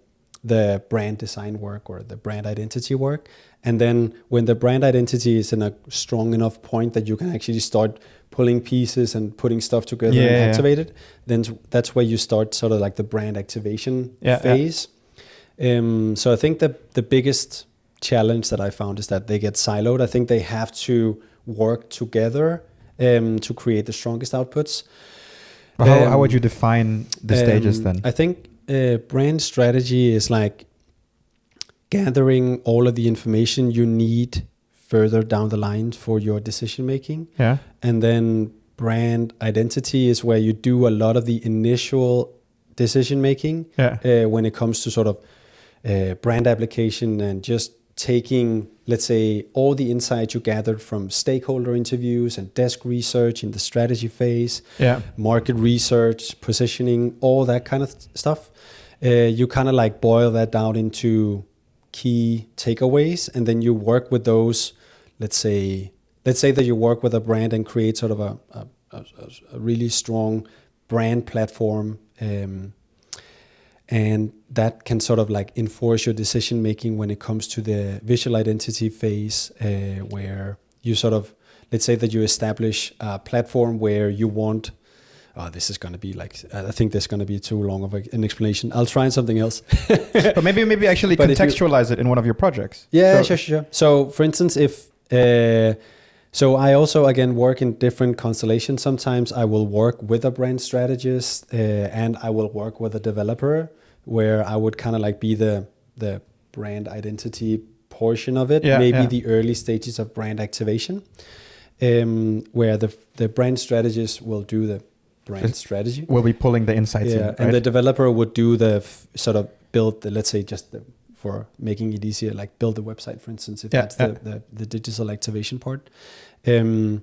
brand design work or the brand identity work. And then when the brand identity is in a strong enough point that you can actually start pulling pieces and putting stuff together and activate it, then that's where you start sort of like the brand activation phase. So I think that the biggest challenge that I found is that they get siloed. I think they have to work together to create the strongest outputs. How would you define the stages then? I think brand strategy is like gathering all of the information you need further down the line for your decision making. Yeah. And then brand identity is where you do a lot of the initial decision making when it comes to sort of brand application and just taking, let's say, all the insights you gathered from stakeholder interviews and desk research in the strategy phase, market research, positioning, all that kind of stuff. You kind of like boil that down into key takeaways, and then you work with those. Let's say that you work with a brand and create sort of a really strong brand platform, and that can sort of like enforce your decision making when it comes to the visual identity phase, where you sort of, let's say that you establish a platform where you want. This is going to be like, I think this is going to be too long of an explanation. I'll try something else. But maybe actually contextualize it in one of your projects. Yeah, sure. So for instance, so I also, again, work in different constellations. Sometimes I will work with a brand strategist and I will work with a developer, where I would kind of like be the brand identity portion of it, maybe the early stages of brand activation, where the brand strategist will do the brand strategy. We'll be pulling the insights in, right? And the developer would do the sort of build the, let's say, just for making it easier, like build the website, for instance, if that's the digital activation part. Then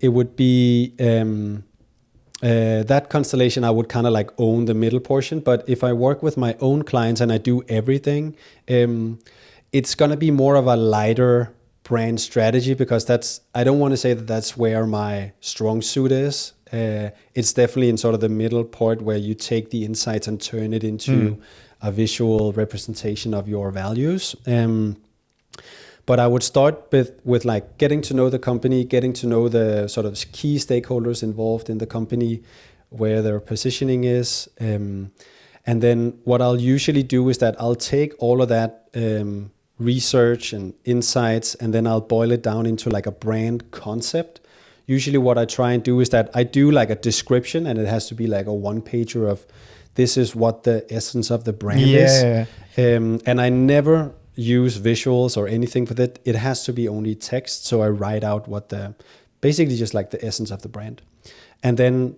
it would be that constellation, I would kind of like own the middle portion. But if I work with my own clients and I do everything, it's going to be more of a lighter brand strategy, because I don't want to say that that's where my strong suit is. It's definitely in sort of the middle part where you take the insights and turn it into a visual representation of your values. But I would start with like getting to know the company, getting to know the sort of key stakeholders involved in the company, where their positioning is. And then what I'll usually do is that I'll take all of that research and insights, and then I'll boil it down into like a brand concept. Usually what I try and do is that I do like a description, and it has to be like a one-pager of this is what the essence of the brand is. And I never use visuals or anything for that. It has to be only text. So I write out basically just like the essence of the brand. And then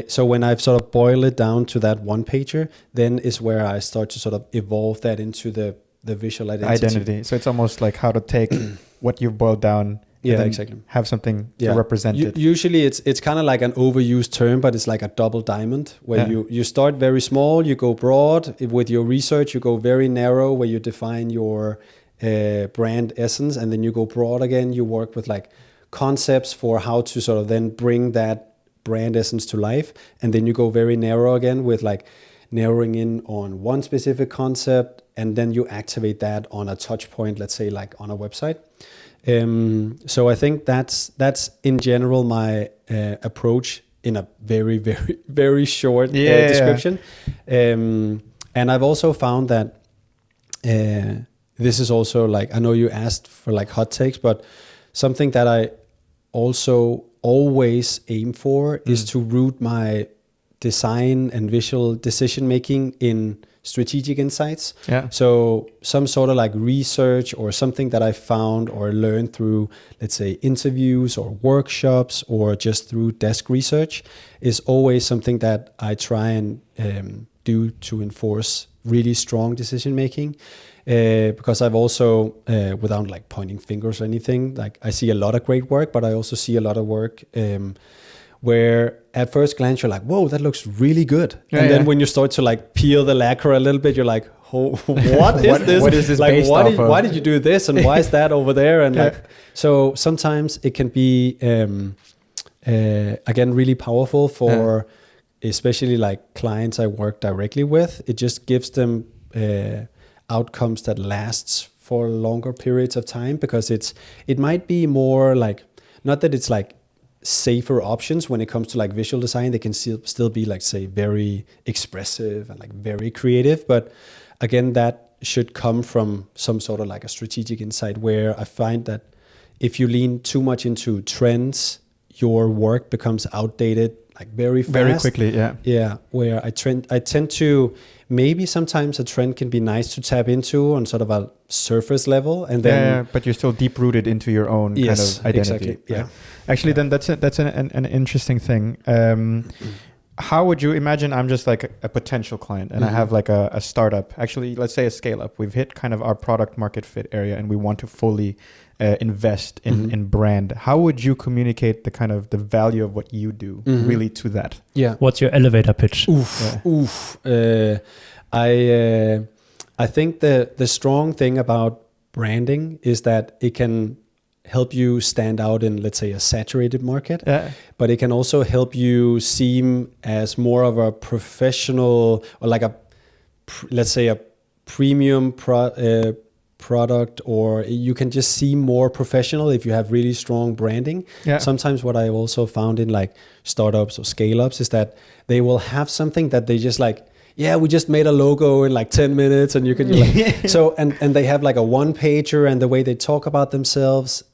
so when I've sort of boiled it down to that one-pager, then is where I start to sort of evolve that into the visual identity. So it's almost like how to take what you've boiled down, exactly, have something to represent it. Usually it's kind of like an overused term, but it's like a double diamond, where you start very small, you go broad with your research, you go very narrow where you define your brand essence, and then you go broad again, you work with like concepts for how to sort of then bring that brand essence to life, and then you go very narrow again with like narrowing in on one specific concept, and then you activate that on a touch point, let's say like on a website. So I think that's in general my approach in a very, very, very short description. And I've also found that this is also like, I know you asked for like hot takes, but something that I also always aim for is to root my design and visual decision making in strategic insights. So some sort of like research or something that I found or learned through, let's say, interviews or workshops or just through desk research is always something that I try and do to enforce really strong decision making. Because I've also, without like pointing fingers or anything, like I see a lot of great work, but I also see a lot of work where at first glance you're like, whoa, that looks really good. And then when you start to like peel the lacquer a little bit, you're like, oh, what is this? What is this like, based off of? Why did you do this? And why is that over there? And like, so sometimes it can be, again, really powerful for especially like clients I work directly with. It just gives them outcomes that lasts for longer periods of time, because it might be more like, not that it's like safer options when it comes to like visual design. They can still be like, say, very expressive and like very creative, but again, that should come from some sort of like a strategic insight, where I find that if you lean too much into trends, your work becomes outdated like very fast. Very quickly, yeah. Yeah, where I tend to, maybe sometimes a trend can be nice to tap into on sort of a surface level, and then but you're still deep rooted into your own kind of identity. Exactly. Yeah. Actually, then that's an interesting thing. How would you imagine? I'm just like a potential client, and I have like a startup. Actually, let's say a scale up. We've hit kind of our product market fit area, and we want to fully invest in brand. How would you communicate the kind of the value of what you do really to that? Yeah. What's your elevator pitch? I think the strong thing about branding is that it can help you stand out in, let's say, a saturated market, but it can also help you seem as more of a professional, or like let's say a premium product, or you can just seem more professional if you have really strong branding. Sometimes what I've also found in like startups or scale-ups is that they will have something that they just like, we just made a logo in like 10 minutes, and you can like, so and they have like a one pager, and the way they talk about themselves,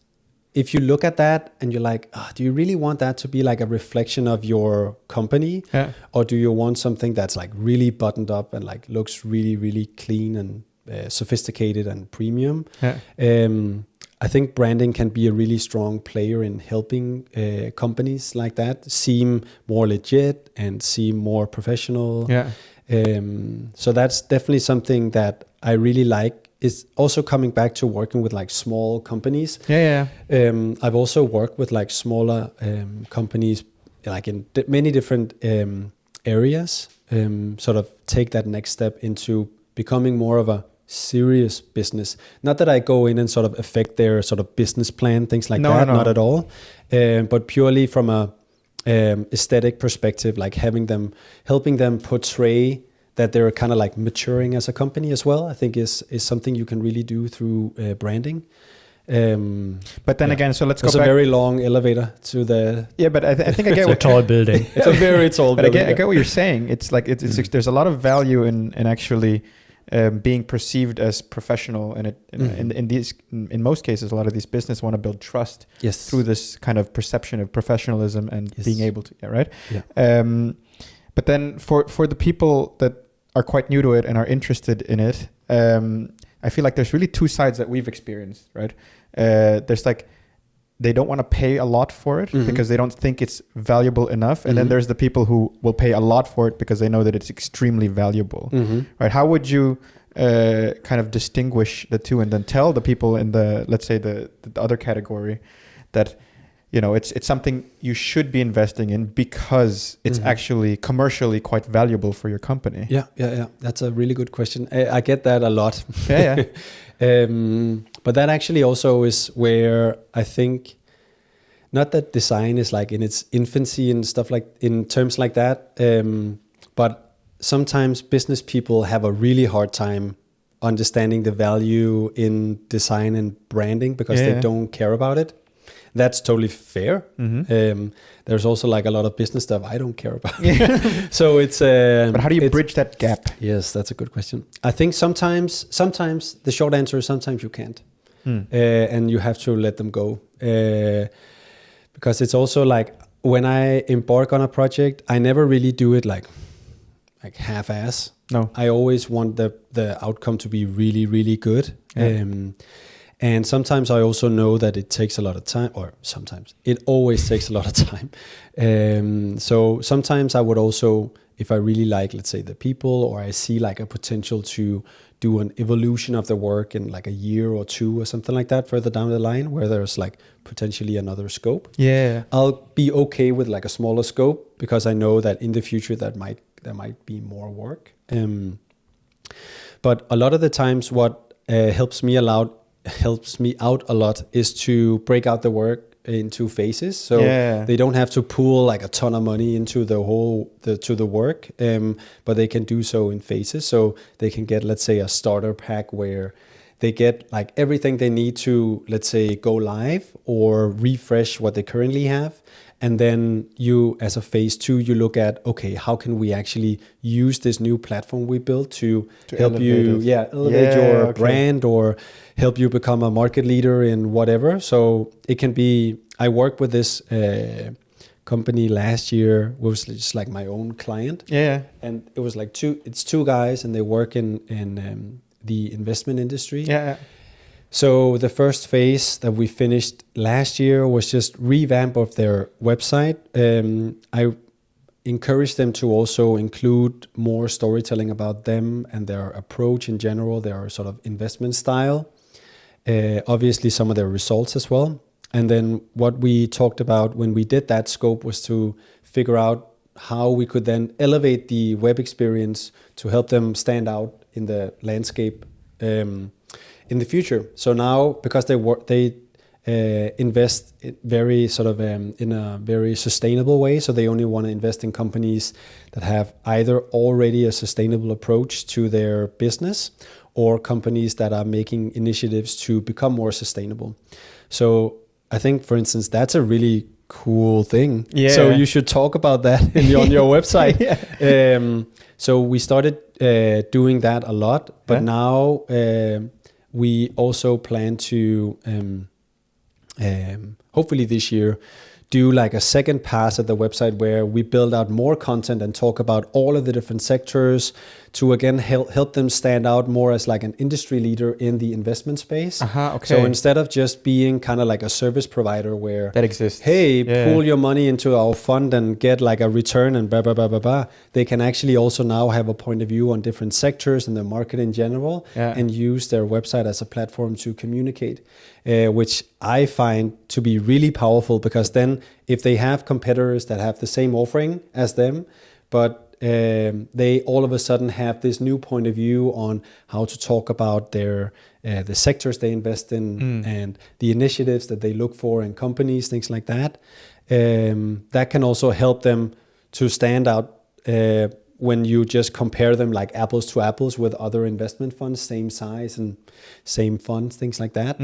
if you look at that and you're like, do you really want that to be like a reflection of your company? Or do you want something that's like really buttoned up and like looks really, really clean and sophisticated and premium? I think branding can be a really strong player in helping companies like that seem more legit and seem more professional. So that's definitely something that I really like. Is also coming back to working with like small companies. I've also worked with like smaller companies, like in many different areas. Sort of take that next step into becoming more of a serious business. Not that I go in and sort of affect their sort of business plan, things like that. Not at all. But purely from a aesthetic perspective, like helping them portray that they're kind of like maturing as a company as well, I think is something you can really do through branding. But then again, so let's go back. It's a very long elevator to the... Yeah, but I think I get it's a tall building. It's a very tall building. But I get what you're saying. It's like, there's a lot of value in actually being perceived as professional. And in most cases, a lot of these business want to build trust through this kind of perception of professionalism and being able to, right? But then for the people that are quite new to it and are interested in it, I feel like there's really two sides that we've experienced, right? There's like, they don't want to pay a lot for it because they don't think it's valuable enough. And then there's the people who will pay a lot for it because they know that it's extremely valuable, right? How would you kind of distinguish the two, and then tell the people in the, let's say the other category, that, you know, it's something you should be investing in because it's actually commercially quite valuable for your company? Yeah. That's a really good question. I get that a lot. But that actually also is where I think, not that design is like in its infancy and stuff like in terms like that, but sometimes business people have a really hard time understanding the value in design and branding because they don't care about it. That's totally fair. There's also like a lot of business stuff I don't care about. So it's... but how do you bridge that gap? Yes, that's a good question. I think sometimes the short answer is sometimes you can't. And you have to let them go. Because it's also like, when I embark on a project, I never really do it like half-ass. No. I always want the outcome to be really, really good. And sometimes I also know that it takes a lot of time, or sometimes it always takes a lot of time. So sometimes I would also, if I really like, let's say, the people, or I see like a potential to do an evolution of the work in like a year or two or something like that further down the line, where there's like potentially another scope. I'll be okay with like a smaller scope because I know that in the future there might be more work. But a lot of the times what helps me out a lot is to break out the work into phases, so they don't have to pool like a ton of money into the work, but they can do so in phases. So they can get, let's say, a starter pack where they get like everything they need to, let's say, go live or refresh what they currently have. And then you, as a phase 2, you look at, okay, how can we actually use this new platform we built to help you elevate your brand or help you become a market leader in whatever. So it can be, I worked with this company last year, was just like my own client. Yeah. And it was like two guys, and they work in the investment industry. Yeah. So the first phase that we finished last year was just revamp of their website. I encouraged them to also include more storytelling about them and their approach in general, their sort of investment style. Obviously some of their results as well. And then what we talked about when we did that scope was to figure out how we could then elevate the web experience to help them stand out in the landscape in the future. So now, because they invest very sort of in a very sustainable way, so they only want to invest in companies that have either already a sustainable approach to their business or companies that are making initiatives to become more sustainable. So I think, for instance, that's a really cool thing. Yeah. So you should talk about that on your website. So we started doing that a lot, but now we also plan to hopefully this year do like a second pass at the website where we build out more content and talk about all of the different sectors to again help them stand out more as like an industry leader in the investment space. Okay. So instead of just being kind of like a service provider where that exists, hey, pool your money into our fund and get like a return and blah blah blah blah blah, they can actually also now have a point of view on different sectors and the market in general, and use their website as a platform to communicate, which I find to be really powerful, because then if they have competitors that have the same offering as them, but they all of a sudden have this new point of view on how to talk about their the sectors they invest in and the initiatives that they look for in companies, things like that. That can also help them to stand out when you just compare them like apples to apples with other investment funds, same size and same funds, things like that.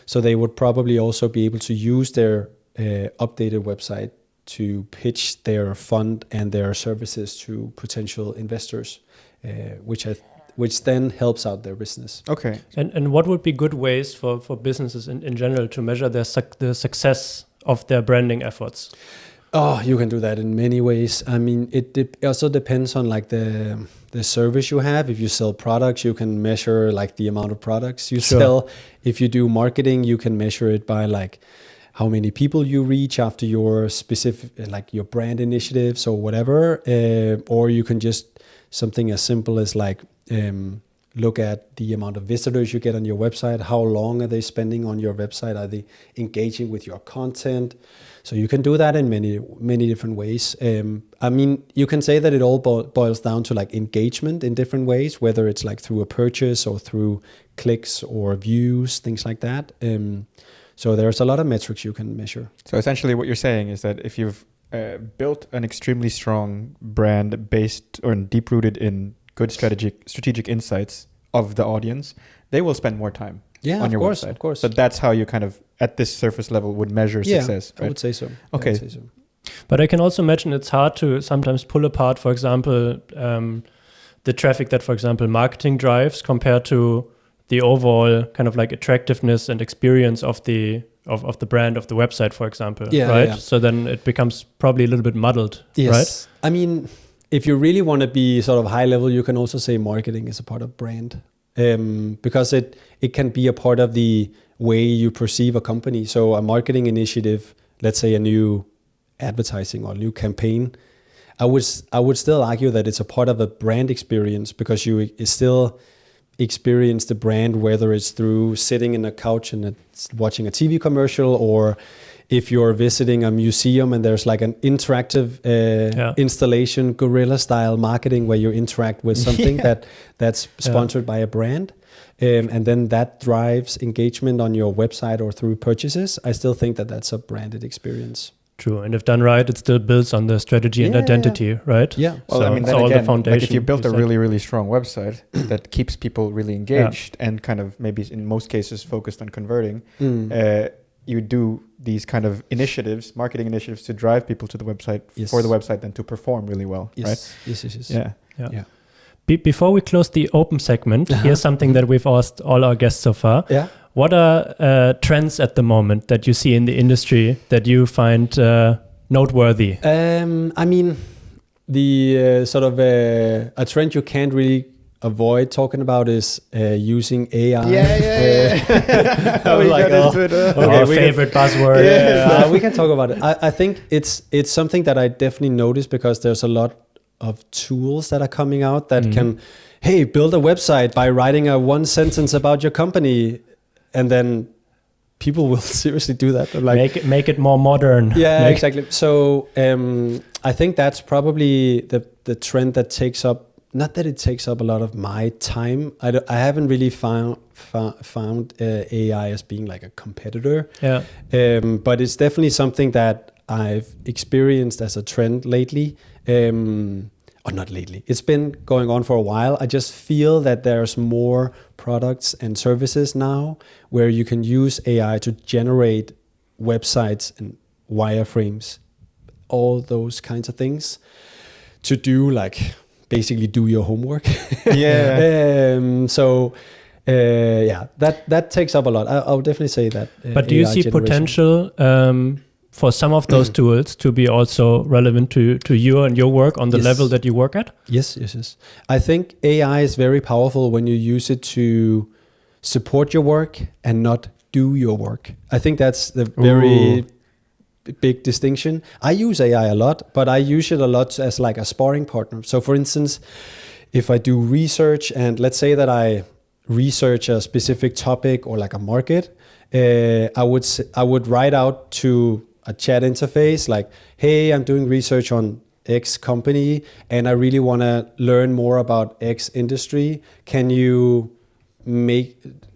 So they would probably also be able to use their updated website to pitch their fund and their services to potential investors, which then helps out their business. Okay. And what would be good ways for businesses in general to measure the success of their branding efforts? Oh, you can do that in many ways. I mean, it also depends on like the service you have. If you sell products, you can measure like the amount of products you sell. If you do marketing, you can measure it by like how many people you reach after your specific, like your brand initiatives or whatever. Or you can just something as simple as like look at the amount of visitors you get on your website. How long are they spending on your website? Are they engaging with your content? So you can do that in many different ways. I mean, you can say that it all boils down to like engagement in different ways, whether it's like through a purchase or through clicks or views, things like that. So there's a lot of metrics you can measure. So essentially what you're saying is that if you've built an extremely strong brand based or deep-rooted in good strategic insights of the audience, they will spend more time on your website. Of course. So that's how you kind of, at this surface level, would measure success. I would say so. Okay. But I can also imagine it's hard to sometimes pull apart, for example, the traffic that, for example, marketing drives compared to the overall kind of like attractiveness and experience of the brand of the website, for example, right? Yeah. So then it becomes probably a little bit muddled, right? I mean, if you really want to be sort of high level, you can also say marketing is a part of brand, because it can be a part of the way you perceive a company. So a marketing initiative, let's say a new advertising or new campaign, I would still argue that it's a part of a brand experience, because you still experience the brand, whether it's through sitting in a couch and watching a TV commercial, or if you're visiting a museum and there's like an interactive installation, guerrilla style marketing where you interact with something that's sponsored by a brand. And then that drives engagement on your website or through purchases. I still think that that's a branded experience. True, and if done right, it still builds on the strategy and identity, right? Yeah. Well, so I mean, then all again, the foundation. like if you built a really, really strong website that keeps people really engaged and kind of maybe in most cases focused on converting, you do these kind of initiatives, marketing initiatives to drive people to the website for the website then to perform really well, right? Yes. Yeah. Before we close the open segment, here's something that we've asked all our guests so far. Yeah. What are trends at the moment that you see in the industry that you find noteworthy? I mean, the sort of a trend you can't really avoid talking about is using AI. Our favorite buzzword. We can talk about it. I think it's something that I definitely noticed because there's a lot of tools that are coming out that can, hey, build a website by writing a one sentence about your company, and then people will seriously do that. Like make it more modern. Yeah, exactly. So I think that's probably the trend that takes up. Not that it takes up a lot of my time. I haven't really found AI as being like a competitor. Yeah. But it's definitely something that I've experienced as a trend lately. Or not lately. It's been going on for a while. I just feel that there's more products and services now where you can use AI to generate websites and wireframes, all those kinds of things to do basically do your homework. That takes up a lot. I'll definitely say that. But do you see potential for some of those tools to be also relevant to you and your work on the level that you work at? Yes. I think AI is very powerful when you use it to support your work and not do your work. I think that's the very big distinction. I use AI a lot, but I use it a lot as like a sparring partner. So for instance, if I do research and let's say that I research a specific topic or like a market, I would write out to a chat interface like, hey, I'm doing research on X company and I really want to learn more about X industry. Can you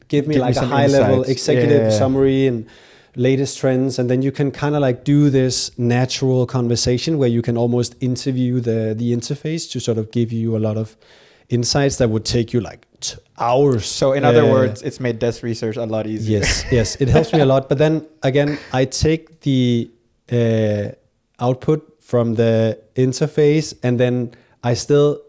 give me like a high level executive summary and latest trends? And then you can kind of like do this natural conversation where you can almost interview the interface to sort of give you a lot of insights that would take you like hours. So in other words, it's made desk research a lot easier. Yes, it helps me a lot. But then again, I take the output from the interface and then I still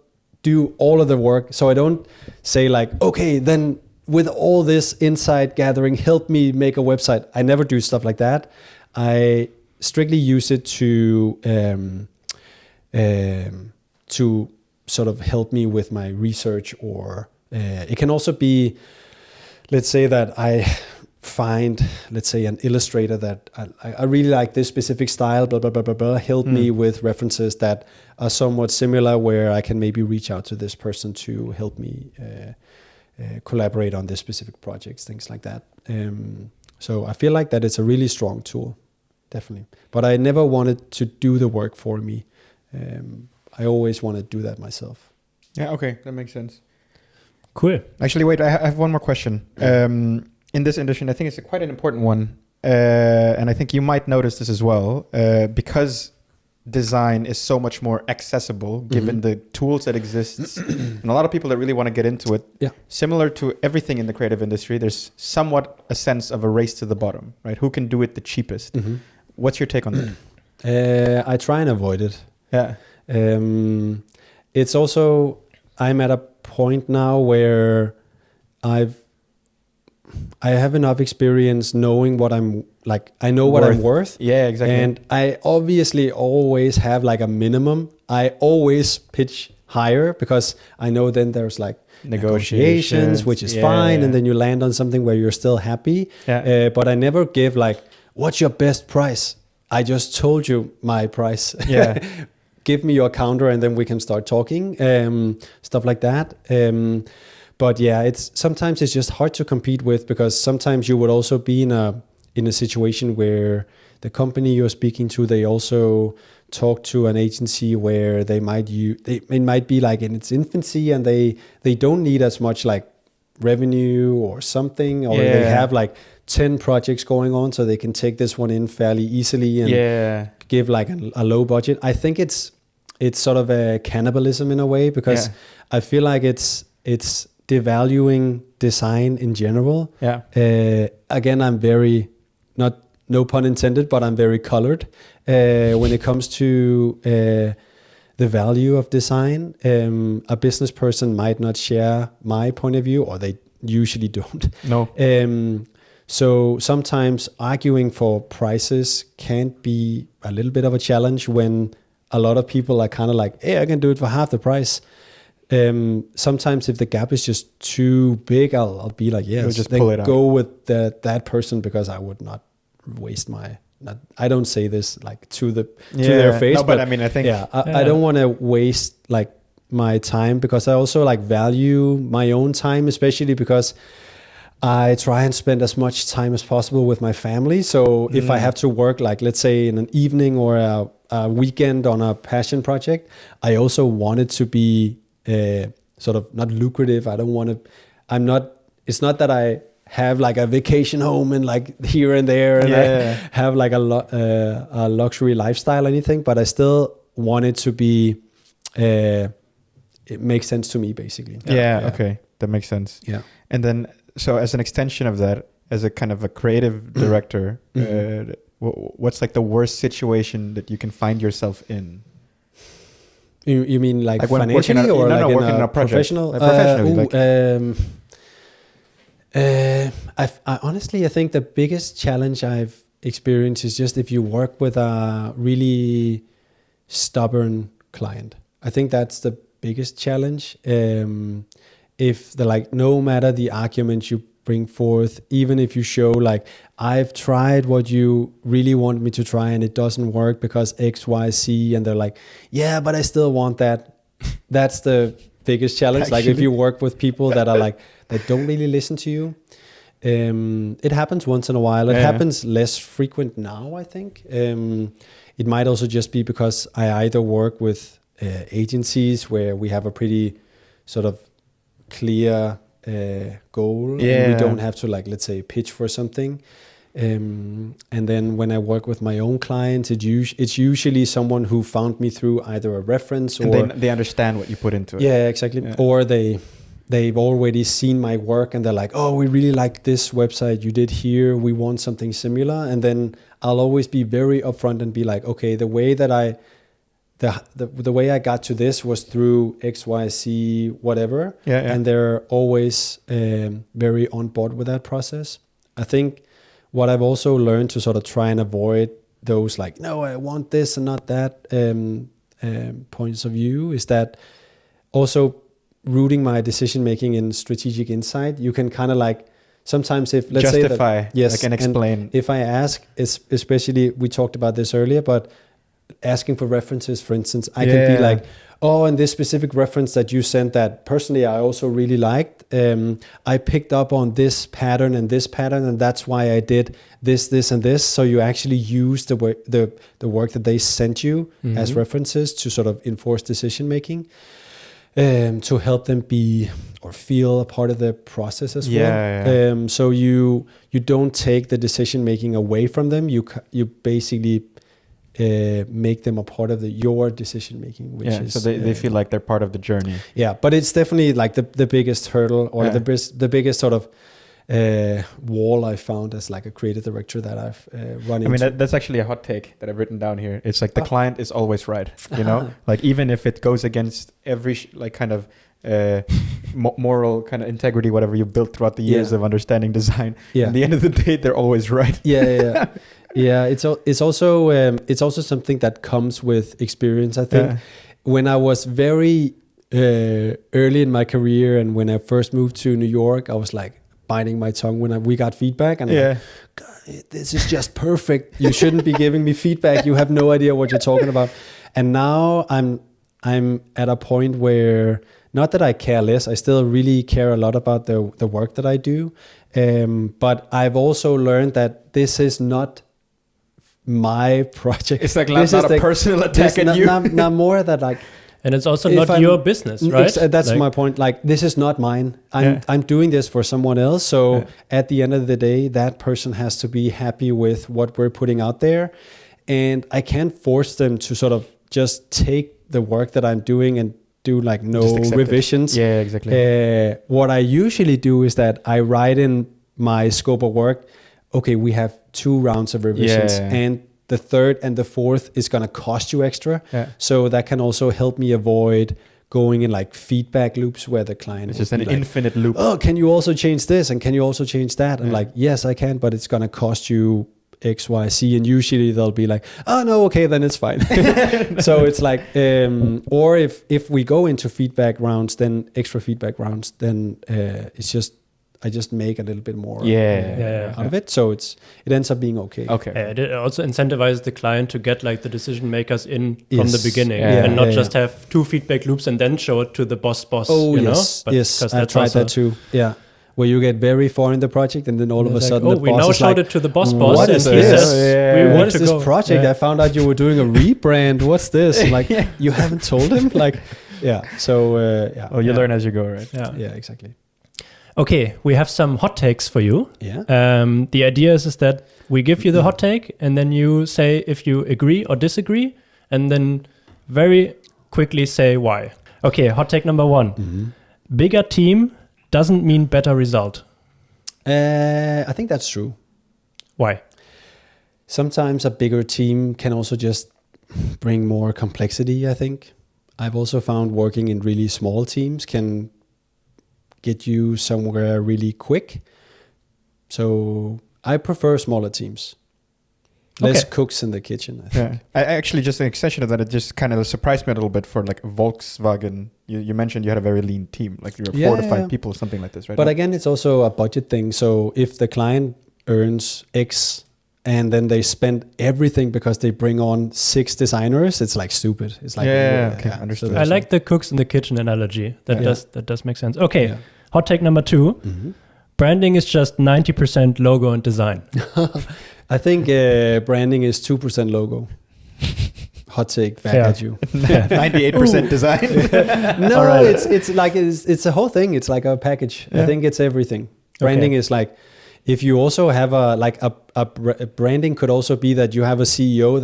do all of the work. So I don't say like, okay, then with all this insight gathering, help me make a website. I never do stuff like that. I strictly use it to sort of help me with my research, or it can also be, let's say that I find, let's say an illustrator that I really like this specific style, blah, blah, blah, blah, blah, help me with references that are somewhat similar where I can maybe reach out to this person to help me collaborate on this specific projects, things like that. So I feel like that it's a really strong tool, definitely. But I never wanted to do the work for me. I always want to do that myself. Yeah, okay, that makes sense. Cool. Actually, wait, I have one more question. In this industry, I think it's quite an important one, and I think you might notice this as well, because design is so much more accessible given the tools that exist, and a lot of people that really want to get into it. Yeah. Similar to everything in the creative industry, there's somewhat a sense of a race to the bottom, right? Who can do it the cheapest? What's your take on that? I try and avoid it. Yeah. It's also, I'm at a point now where I have enough experience knowing what I'm like, I know what I'm worth. Yeah, exactly. And I obviously always have like a minimum. I always pitch higher because I know then there's like negotiations, which is fine. And then you land on something where you're still happy. Yeah. But I never give like, what's your best price? I just told you my price. Yeah. Give me your counter and then we can start talking, stuff like that. But yeah, sometimes it's just hard to compete with, because sometimes you would also be in a situation where the company you're speaking to, they also talk to an agency where it might be like in its infancy and they don't need as much like revenue or something, or they have like 10 projects going on, so they can take this one in fairly easily and give like a low budget. I think it's sort of a cannibalism in a way, because I feel like it's devaluing design in general. Again, I'm very, no pun intended, but I'm very colored when it comes to the value of design. A business person might not share my point of view, or they usually don't. No. So sometimes arguing for prices can be a little bit of a challenge when a lot of people are kind of like, hey, I can do it for half the price. Sometimes if the gap is just too big, I'll be like, yeah, just pull it go with that person, because I would not waste I don't say this like to their face, but I mean, I think I don't want to waste like my time, because I also like value my own time, especially because I try and spend as much time as possible with my family. So if I have to work, like let's say in an evening or a weekend on a passion project, I also want it to be sort of not lucrative. It's not that I have like a vacation home and like here and there and I have like a luxury lifestyle or anything, but I still want it to be, it makes sense to me basically. Okay. That makes sense. Yeah. And then, so as an extension of that, as a kind of a creative director, what's like the worst situation that you can find yourself in? You mean like when financially or like working in on a professional? Professionally. I honestly, I think the biggest challenge I've experienced is just if you work with a really stubborn client. I think that's the biggest challenge. If the like, no matter the argument you bring forth, even if you show like, I've tried what you really want me to try and it doesn't work because X, Y, Z, and they're like, yeah, but I still want that. That's the biggest challenge. Actually. Like if you work with people that are like, that don't really listen to you, it happens once in a while. It happens less frequent now, I think. It might also just be because I either work with agencies where we have a pretty sort of clear goal. And we don't have to like, let's say, pitch for something. And then when I work with my own clients, it's usually someone who found me through either a reference or they understand what you put into it. Yeah, exactly. Yeah. Or they've already seen my work and they're like, oh, we really like this website you did here. We want something similar. And then I'll always be very upfront and be like, okay, the way that the way I got to this was through X, Y, Z, whatever. And they're always very on board with that process. I think what I've also learned to sort of try and avoid those like, no, I want this and not that points of view is that also rooting my decision-making in strategic insight. You can kind of like, sometimes if, let's justify, say that, yes, I can explain. And if I ask, especially, we talked about this earlier, but asking for references, for instance, I can be like, oh, and this specific reference that you sent that personally I also really liked, I picked up on this pattern, and that's why I did this, and this. So you actually use the work that they sent you as references to sort of enforce decision-making, to help them be or feel a part of the process as well. So you don't take the decision-making away from them. You basically make them a part of your deciation making, which is so they feel like they're part of the journey. Yeah, but it's definitely like the biggest hurdle or the biggest sort of wall I found as like a creative director that I've run into. I mean, that's actually a hot take that I've written down here. It's like the client is always right, you know, like even if it goes against every like kind of moral kind of integrity, whatever you built throughout the years of understanding design. At the end of the day, they're always right. Yeah, it's also something that comes with experience. I think when I was very early in my career and when I first moved to New York, I was like biting my tongue when we got feedback and I'm like, God, this is just perfect. You shouldn't be giving me feedback. You have no idea what you're talking about. And now I'm at a point where not that I care less, I still really care a lot about the work that I do. But I've also learned that this is not my project. It's like not a personal attack at you. Not more that like, And it's also not your business, right? That's my point. Like, this is not mine. I'm doing this for someone else. So at the end of the day, that person has to be happy with what we're putting out there. And I can't force them to sort of just take the work that I'm doing and do like no revisions. Yeah, exactly. What I usually do is that I write in my scope of work, okay, we have 2 rounds of revisions, and the third and the fourth is going to cost you extra. Yeah. So that can also help me avoid going in like feedback loops where the client it's just an infinite loop. Oh, can you also change this? And can you also change that? And like, yes, I can, but it's going to cost you X, Y, Z. And usually they'll be like, oh no, okay, then it's fine. So it's like, or if we go into feedback rounds, then extra feedback rounds, then it's just, I just make a little bit more out of it. So it ends up being okay. It also incentivizes the client to get like the decision makers in from the beginning and not just have 2 feedback loops and then show it to the boss. Oh, yes. Yes, I tried that too. Yeah. Where you get very far in the project and then all of a sudden the boss we now showed it to the boss. What is this? What is this project? Yeah. I found out you were doing a rebrand. What's this? I'm like, you haven't told him? Like, So, you learn as you go, right? Yeah, exactly. Okay, we have some hot takes for you. Yeah. The idea is that we give you the hot take and then you say if you agree or disagree and then very quickly say why. Okay, hot take number 1. Mm-hmm. Bigger team doesn't mean better result. I think that's true. Why? Sometimes a bigger team can also just bring more complexity, I think. I've also found working in really small teams can get you somewhere really quick. So I prefer smaller teams. Less cooks in the kitchen, I think. I actually, just an extension of that, it just kind of surprised me a little bit for like Volkswagen. You mentioned you had a very lean team, like you were 4 to 5 people, something like this, right? But again, it's also a budget thing. So if the client earns X and then they spend everything because they bring on 6 designers, it's like stupid. It's like, understood. So I like the cooks in the kitchen analogy. That does make sense. Okay, hot take number 2. Mm-hmm. Branding is just 90% logo and design. I think branding is 2% logo. Hot take back at you. 98% design. No, right. it's like it's a whole thing. It's like a package. I think it's everything. Branding is like, if you also have a branding could also be that you have a CEO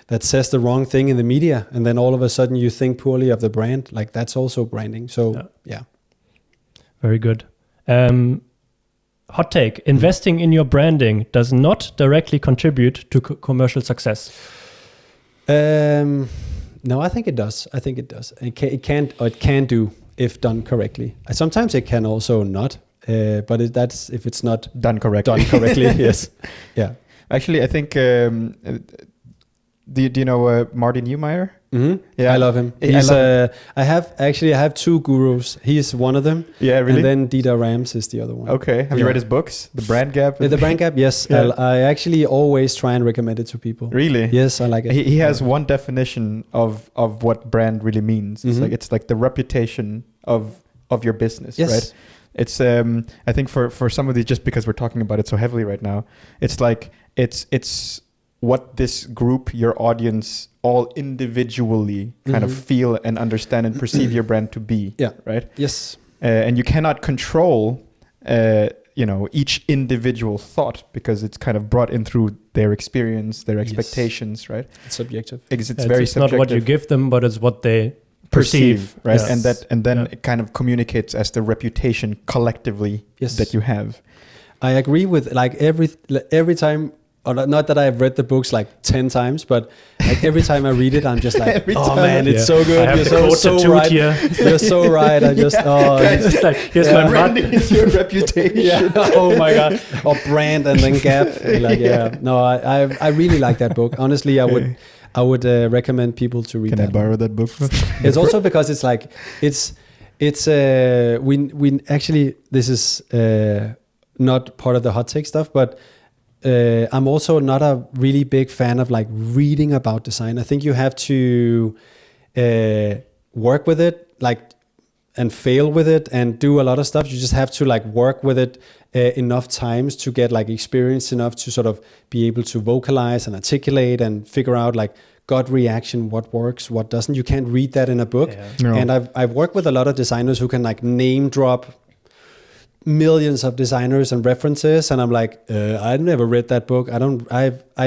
that says the wrong thing in the media, and then all of a sudden you think poorly of the brand. Like, that's also branding. So yeah. Very good. Hot take. Investing in your branding does not directly contribute to commercial success. No, I think it does. It can do if done correctly. Sometimes it can also not, but that's if it's not done correctly. Yes. Yeah. Actually, I think. Do you know Marty Neumeier? Mm-hmm. Yeah, I love him. I have 2 gurus. He's one of them. Yeah, really. And then Dieter Rams is the other one. Okay. Have you read his books? The Brand Gap. The Brand Gap. Yes. Yeah. I actually always try and recommend it to people. Really? Yes, I like it. He has one definition of what brand really means. It's like the reputation of your business, right? It's I think for some of these, just because we're talking about it so heavily right now, it's like it's what this group, your audience, all individually kind of feel and understand and perceive your brand to be. Yeah. Right. Yes. And you cannot control, each individual thought because it's kind of brought in through their experience, their expectations, right? It's subjective. It's very subjective. It's not what you give them, but it's what they perceive, right? Yes. And then it kind of communicates as the reputation collectively that you have. I agree with like every time. Or not that I've read the books like 10 times, but like every time I read it, I'm just like, it's so good. You're so right. You're so right. I just, it's like, here's my branding is your reputation. Oh my God. Or brand and then gap. Like, No, I really like that book. Honestly, I would recommend people to read that. Can I borrow that book? It's also because it's like, we actually, this is not part of the hot take stuff, but I'm also not a really big fan of like reading about design. I think you have to work with it, like and fail with it and do a lot of stuff. You just have to like work with it enough times to get like experience enough to sort of be able to vocalize and articulate and figure out like gut reaction, what works, what doesn't. You can't read that in a book. No. And I've worked with a lot of designers who can like name drop millions of designers and references, and I'm like, I've never read that book. I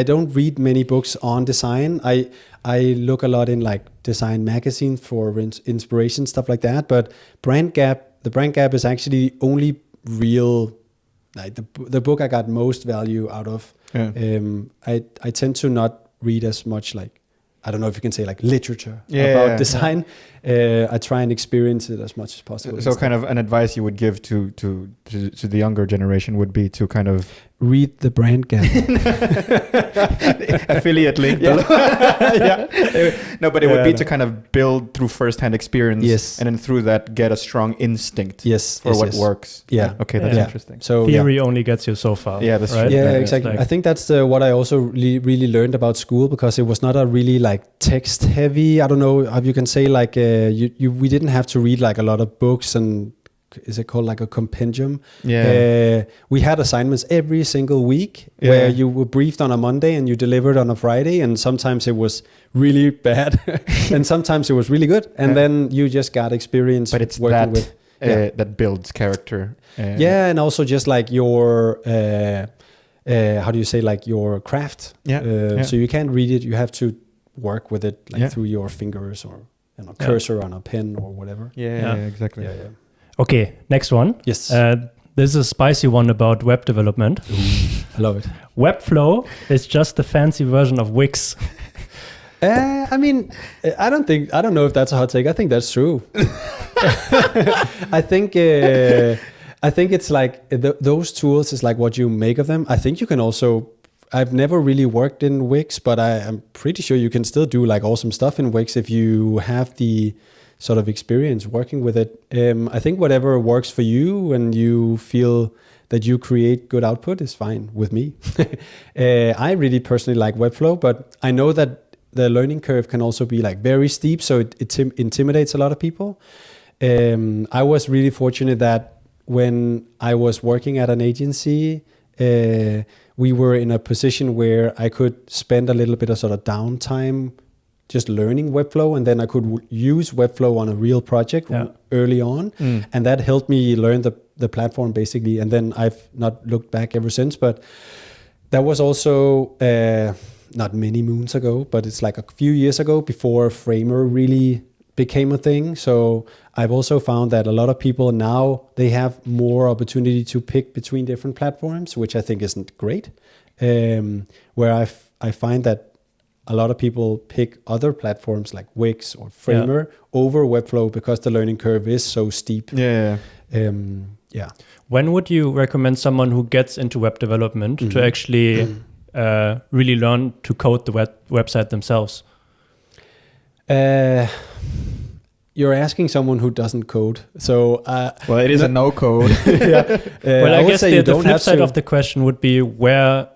don't read many books on design. I look a lot in like design magazines for inspiration, stuff like that. But the Brand Gap is actually the only real, like the book I got most value out of. Yeah. I tend to not read as much like, I don't know if you can say like literature about design. I try and experience it as much as possible. So kind of an advice you would give to the younger generation would be to kind of read the Brand Gap. Affiliate link. Yeah. No, but it would be to kind of build through first-hand experience. Yes. And then through that get a strong instinct. For what works. Yeah. Okay, that's interesting. So theory only gets you so far. Yeah, that's right? true. Yeah, exactly. I think that's what I also really learned about school, because it was not a really like text heavy. I don't know how you can say like we didn't have to read like a lot of books, and is it called like a compendium? Yeah. We had assignments every single week where you were briefed on a Monday and you delivered on a Friday, and sometimes it was really bad and sometimes it was really good, and then you just got experience. But it's working with that builds character. And also just like your how do you say, like your craft. So you can't read it, you have to work with it like through your fingers or cursor on a pen or whatever. Exactly. Okay, next one. Yes. This is a spicy one about web development. I love it. Webflow is just the fancy version of Wix. I mean, I don't know if that's a hot take. I think that's true. I think it's like those tools is like what you make of them. I think you can also, I've never really worked in Wix, but I'm pretty sure you can still do like awesome stuff in Wix if you have the sort of experience working with it. I think whatever works for you and you feel that you create good output is fine with me. I really personally like Webflow, but I know that the learning curve can also be like very steep, so it intimidates a lot of people. I was really fortunate that when I was working at an agency, we were in a position where I could spend a little bit of sort of downtime just learning Webflow, and then I could use Webflow on a real project early on, and that helped me learn the platform basically, and then I've not looked back ever since. But that was also not many moons ago, but it's like a few years ago before Framer really became a thing. So I've also found that a lot of people now, they have more opportunity to pick between different platforms, which I think isn't great, where I find that a lot of people pick other platforms like Wix or Framer over Webflow because the learning curve is so steep. When would you recommend someone who gets into web development to actually really learn to code the website themselves? You're asking someone who doesn't code. So well, it is a no code. Well, I guess the flip side of the question would be what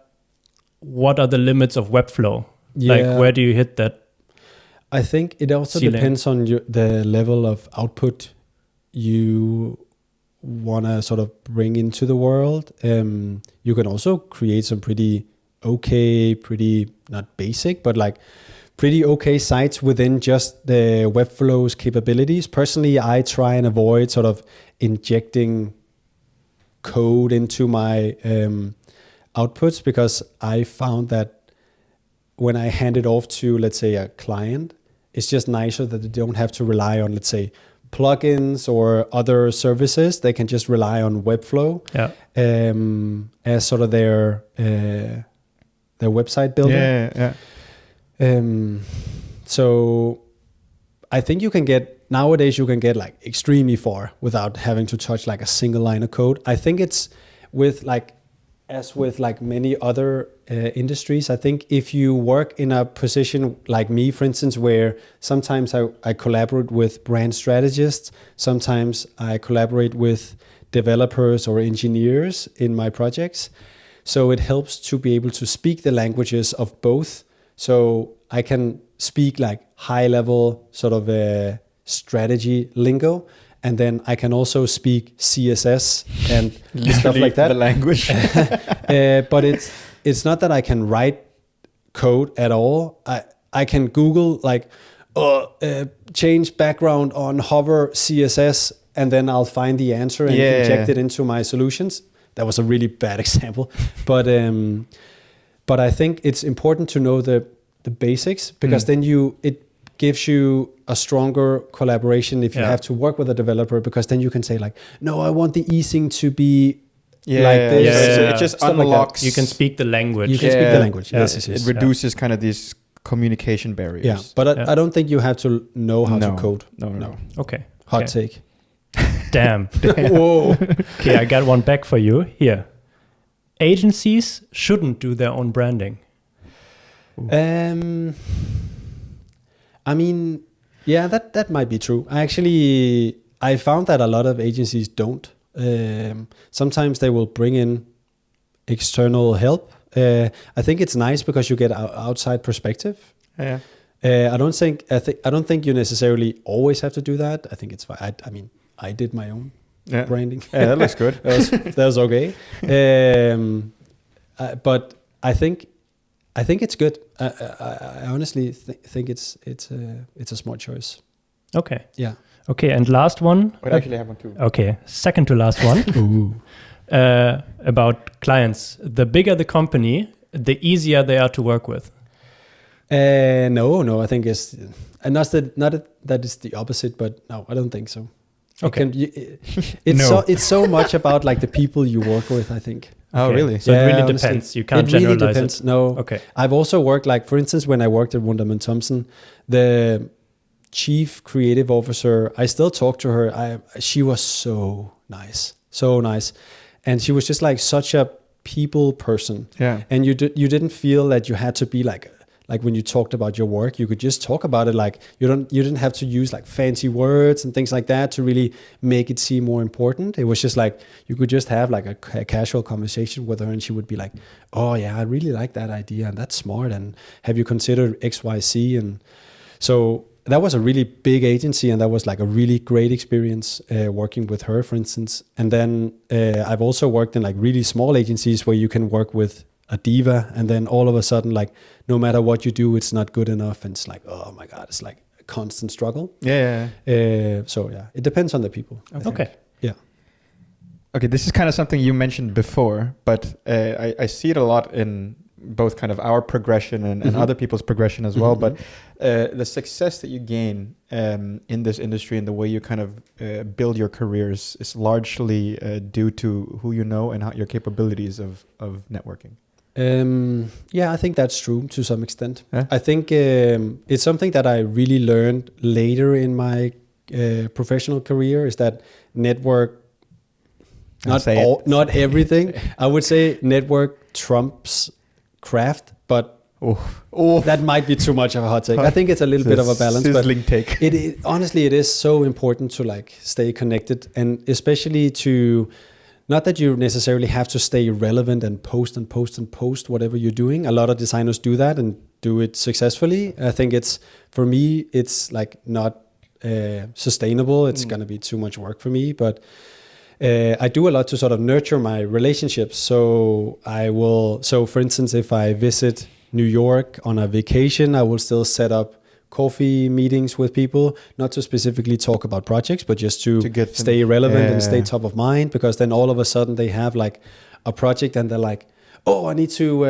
are the limits of Webflow? Like, where do you hit that? I think it also depends on the level of output you want to sort of bring into the world. You can also create some pretty not basic, but like pretty okay sites within just the Webflow's capabilities. Personally, I try and avoid sort of injecting code into my outputs, because I found that when I hand it off to, let's say, a client, it's just nicer that they don't have to rely on, let's say, plugins or other services. They can just rely on Webflow as sort of their website builder. So I think nowadays you can get like extremely far without having to touch like a single line of code. I think it's with many other industries, I think if you work in a position like me, for instance, where sometimes I collaborate with brand strategists, sometimes I collaborate with developers or engineers in my projects. So it helps to be able to speak the languages of both. So I can speak like high level sort of strategy lingo, and then I can also speak CSS and stuff like that. The language. But it's not that I can write code at all. I can Google like change background on hover CSS, and then I'll find the answer and inject it into my solutions. That was a really bad example, but I think it's important to know the basics, because then it gives you a stronger collaboration if you have to work with a developer, because then you can say like, no, I want the easing to be like this. So it just unlocks. Like you can speak the language. You can speak the language. Yes. It reduces kind of these communication barriers. Yeah, but I don't think you have to know how to code. No. Okay. Hot take. Damn. Whoa. Okay, I got one back for you here. Agencies shouldn't do their own branding. I mean, yeah, that might be true. I found that a lot of agencies don't. Sometimes they will bring in external help. I think it's nice because you get outside perspective. Yeah. I don't think you necessarily always have to do that. I think it's fine. I mean, I did my own branding. Yeah, that looks good. that was okay. But I think it's good. I honestly think it's a smart choice. Okay. Yeah. Okay, and last one. I actually have one too. Okay, second to last one. Ooh. About clients. The bigger the company, the easier they are to work with. No. I think it's not that it's the opposite, but no, I don't think so. Okay. It's so much about like the people you work with, I think. Oh, Okay. really? So it really honestly, depends. You can't it really generalize depends. it. No. Okay. I've also worked, like, for instance, when I worked at Wunderman Thompson, the chief creative officer, I still talk to her. She was so nice. And she was just like such a people person. Yeah. And you didn't feel that you had to be like when you talked about your work, you could just talk about it. Like you didn't have to use like fancy words and things like that to really make it seem more important. It was just like, you could just have like a casual conversation with her, and she would be like, oh yeah, I really like that idea, and that's smart. And have you considered XYZ? And so that was a really big agency, and that was like a really great experience working with her, for instance. And then I've also worked in like really small agencies where you can work with a diva, and then all of a sudden, like, no matter what you do, it's not good enough, and it's like, oh my god, it's like a constant struggle. Yeah. So yeah, it depends on the people. Okay. Yeah. Okay, this is kind of something you mentioned before, but I see it a lot in both kind of our progression and other people's progression as well. But the success that you gain in this industry and the way you kind of build your careers is largely due to who you know and how your capabilities of networking. Yeah, I think that's true to some extent. Yeah? I think it's something that I really learned later in my professional career, is that network, not everything. I would say network trumps craft, but that might be too much of a hot take. I think it's a little bit of a balance, but take. Honestly, it is so important to like stay connected, and especially to, not that you necessarily have to stay relevant and post whatever you're doing. A lot of designers do that and do it successfully. I think for me, it's like not sustainable. It's going to be too much work for me, but I do a lot to sort of nurture my relationships. So for instance, if I visit New York on a vacation, I will still set up coffee meetings with people, not to specifically talk about projects, but just to stay relevant and stay top of mind, because then all of a sudden they have like a project and they're like, oh, I need to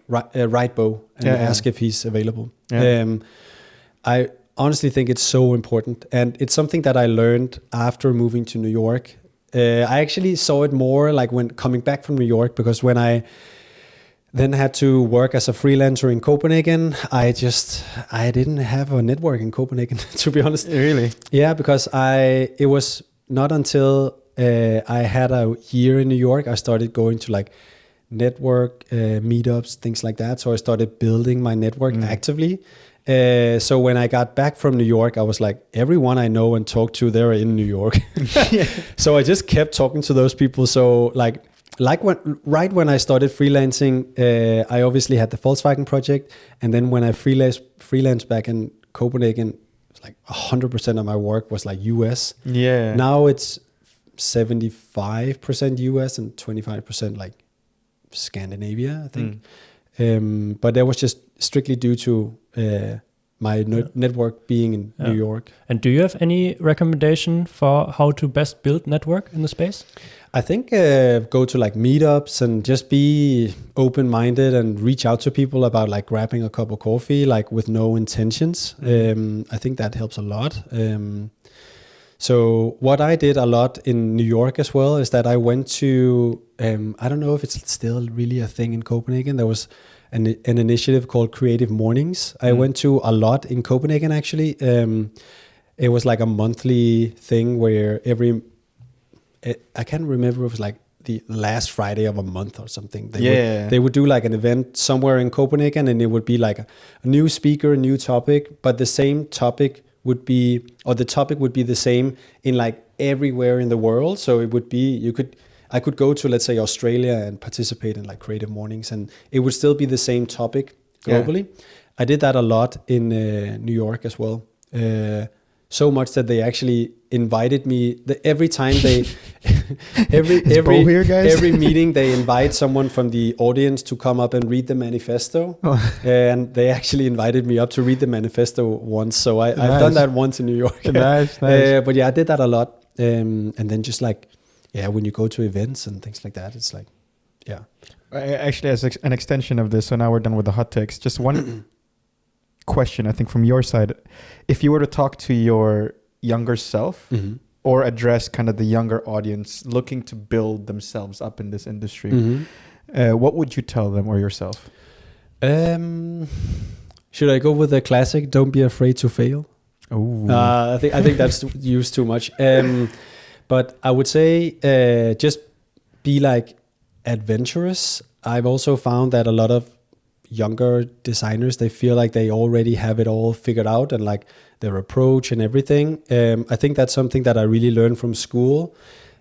write Bo and ask if he's available. Yeah. I honestly think it's so important, and it's something that I learned after moving to New York. I actually saw it more like when coming back from New York, because when I then had to work as a freelancer in Copenhagen, I didn't have a network in Copenhagen, to be honest. Really? Yeah, because it was not until I had a year in New York, I started going to like network meetups, things like that. So I started building my network actively. So when I got back from New York, I was like, everyone I know and talk to, they're in New York. So I just kept talking to those people. So when I started freelancing, I obviously had the Volkswagen project. And then when I freelanced back in Copenhagen, like 100% of my work was like US. Yeah. Now it's 75% US and 25% like Scandinavia, I think. But that was just strictly due to my network being in New York. And do you have any recommendation for how to best build network in the space? I think go to like meetups and just be open-minded and reach out to people about like grabbing a cup of coffee, like with no intentions. I think that helps a lot. So what I did a lot in New York as well is that I went to, I don't know if it's still really a thing in Copenhagen. There was an initiative called Creative Mornings. I went to a lot in Copenhagen actually. It was like a monthly thing where I can't remember if it was like the last Friday of a month or something. They would do like an event somewhere in Copenhagen, and it would be like a new speaker, a new topic, but the same topic would be, or the topic would be the same in like everywhere in the world. So it would be, I could go to, let's say, Australia and participate in like Creative Mornings, and it would still be the same topic globally. Yeah. I did that a lot in New York as well. So much that they actually invited me every time they every meeting they invite someone from the audience to come up and read the manifesto. And they actually invited me up to read the manifesto once. So I've done that once in New York. Nice. But yeah, I did that a lot. And then just like, when you go to events and things like that, it's like, Actually, as an extension of this, so now we're done with the hot takes. Just one question, I think, from your side. If you were to talk to your younger self or address kind of the younger audience looking to build themselves up in this industry, what would you tell them or yourself? Should I go with the classic, don't be afraid to fail? I think that's used too much. But I would say just be like adventurous. I've also found that a lot of younger designers, they feel like they already have it all figured out and like their approach and everything. I think that's something that I really learned from school.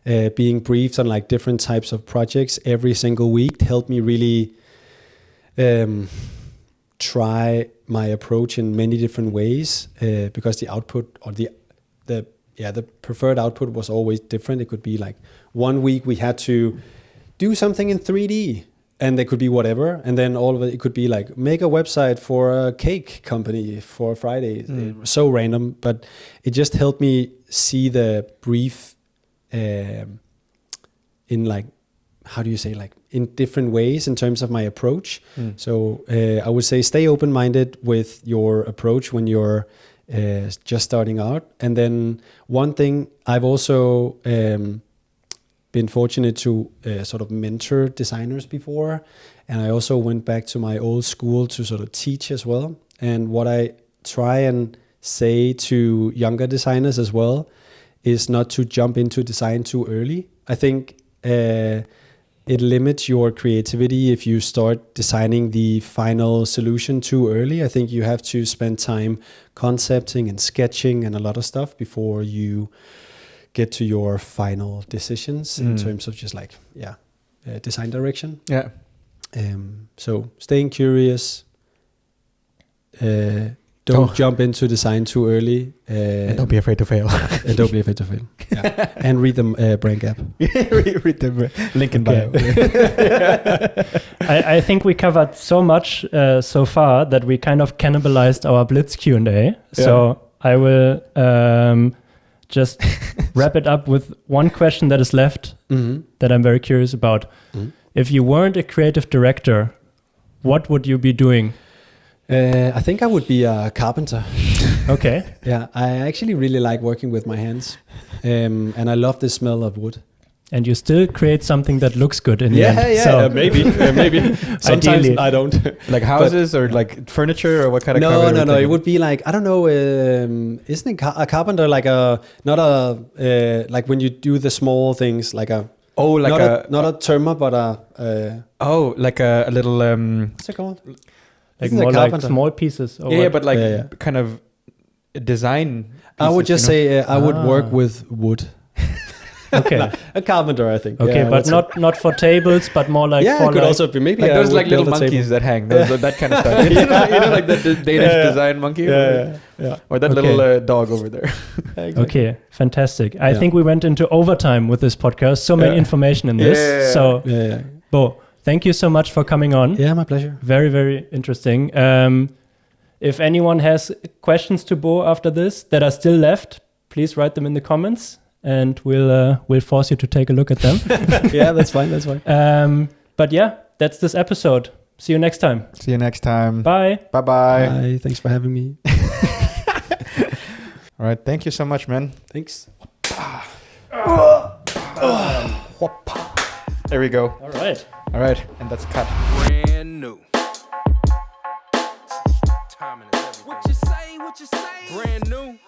Being briefed on like different types of projects every single week helped me really try my approach in many different ways, because the output or the preferred output was always different. It could be like one week we had to do something in 3D, and they could be whatever. And then all of it could be like, make a website for a cake company for Friday. It was so random, but it just helped me see the brief in like, how do you say, like in different ways in terms of my approach. So I would say stay open-minded with your approach when you're just starting out. And then one thing I've also been fortunate to sort of mentor designers before, and I also went back to my old school to sort of teach as well. And what I try and say to younger designers as well is not to jump into design too early. I think it limits your creativity if you start designing the final solution too early. I think you have to spend time concepting and sketching and a lot of stuff before you get to your final decisions in terms of just like, design direction. Yeah. So staying curious, don't jump into design too early. And don't be afraid to fail. And don't be afraid to fail. Yeah. And read the Brain Gap. Read the link in bio. I think we covered so much so far that we kind of cannibalized our Blitz Q&A. So I will just wrap it up with one question that is left that I'm very curious about. If you weren't a creative director, what would you be doing? I think I would be a carpenter. Okay. Yeah, I actually really like working with my hands. And I love the smell of wood. And you still create something that looks good in the end. Yeah, maybe. Sometimes ideally. I don't. Like houses or like furniture, or what kind of carpenter? No. It would be like, I don't know, isn't it a carpenter like like when you do the small things, like a... Oh, like not a trimmer, but a... like a little... what's it called? Like more like small pieces. Or but like kind of design pieces, I would just say I would work with wood. Okay. A carpenter, I think. Okay, but not for tables, but more like for it could also be maybe like those like little build a monkeys table. that hang, that kind of stuff. You know, like the Danish design monkey, or that little dog over there. Exactly. Okay, fantastic. I think we went into overtime with this podcast. So many information in this. So, Bo, thank you so much for coming on. Yeah, my pleasure. Very, very interesting. If anyone has questions to Bo after this that are still left, please write them in the comments, and we'll force you to take a look at them. Yeah, that's fine. That's fine. But yeah, that's this episode. See you next time. See you next time. Bye. Bye-bye. Bye. Thanks for having me. All right. Thank you so much, man. Thanks. There we go. All right. All right. And that's cut. Brand new. Timing is everything. What you say? Brand new.